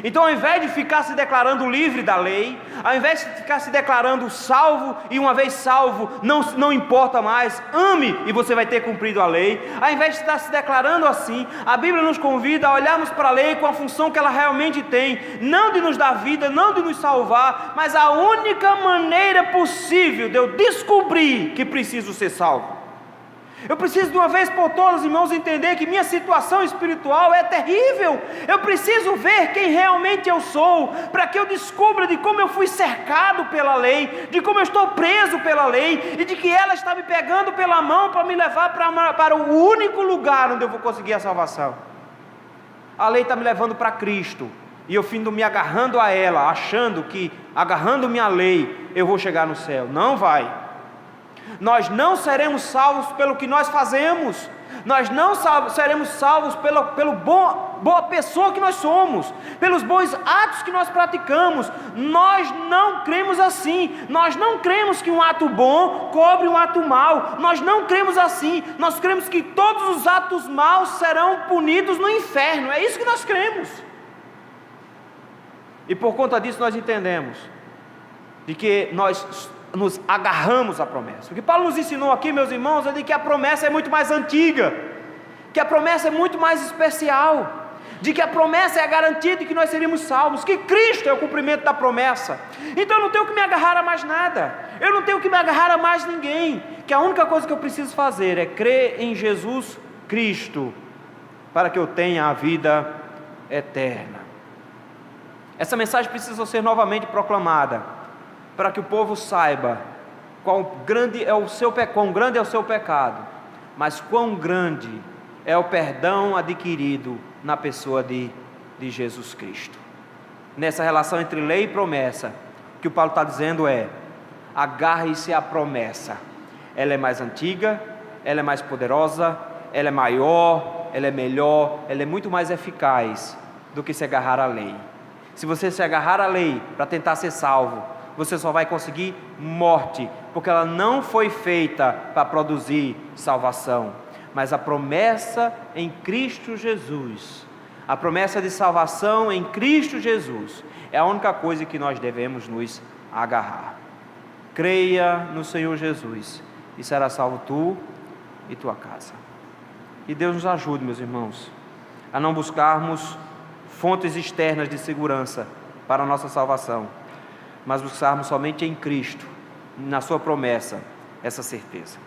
Então, ao invés de ficar se declarando livre da lei, ao invés de ficar se declarando salvo, e uma vez salvo, não importa mais, ame e você vai ter cumprido a lei, ao invés de estar se declarando assim, a Bíblia nos convida a olharmos para a lei com a função que ela realmente tem, não de nos dar vida, não de nos salvar, mas a única maneira possível de eu descobrir que preciso ser salvo. Eu preciso de uma vez por todas, irmãos, entender que minha situação espiritual é terrível. Eu preciso ver quem realmente eu sou, para que eu descubra de como eu fui cercado pela lei, de como eu estou preso pela lei, e de que ela está me pegando pela mão para me levar para o único lugar onde eu vou conseguir a salvação. A lei está me levando para Cristo, e eu findo me agarrando a ela, achando que agarrando-me à lei, eu vou chegar no céu. Não vai. Nós não seremos salvos pelo que nós fazemos, nós não seremos salvos pela boa pessoa que nós somos, pelos bons atos que nós praticamos. Nós não cremos assim, nós não cremos que um ato bom cobre um ato mau, nós não cremos assim, nós cremos que todos os atos maus serão punidos no inferno, é isso que nós cremos. E por conta disso nós entendemos de que nós nos agarramos à promessa. O que Paulo nos ensinou aqui, meus irmãos, é de que a promessa é muito mais antiga, que a promessa é muito mais especial, de que a promessa é a garantia de que nós seríamos salvos, que Cristo é o cumprimento da promessa. Então eu não tenho que me agarrar a mais nada, eu não tenho que me agarrar a mais ninguém, que a única coisa que eu preciso fazer é crer em Jesus Cristo, para que eu tenha a vida eterna. Essa mensagem precisa ser novamente proclamada, para que o povo saiba quão grande é o seu pecado, mas quão grande é o perdão adquirido na pessoa de Jesus Cristo. Nessa relação entre lei e promessa, o que o Paulo está dizendo é: agarre-se à promessa. Ela é mais antiga, ela é mais poderosa, ela é maior, ela é melhor, ela é muito mais eficaz do que se agarrar à lei. Se você se agarrar à lei para tentar ser salvo, você só vai conseguir morte, porque ela não foi feita para produzir salvação, mas a promessa em Cristo Jesus, a promessa de salvação em Cristo Jesus, é a única coisa que nós devemos nos agarrar. Creia no Senhor Jesus, e será salvo tu e tua casa. E Deus nos ajude, meus irmãos, a não buscarmos fontes externas de segurança para a nossa salvação, mas buscarmos somente em Cristo, na sua promessa, essa certeza.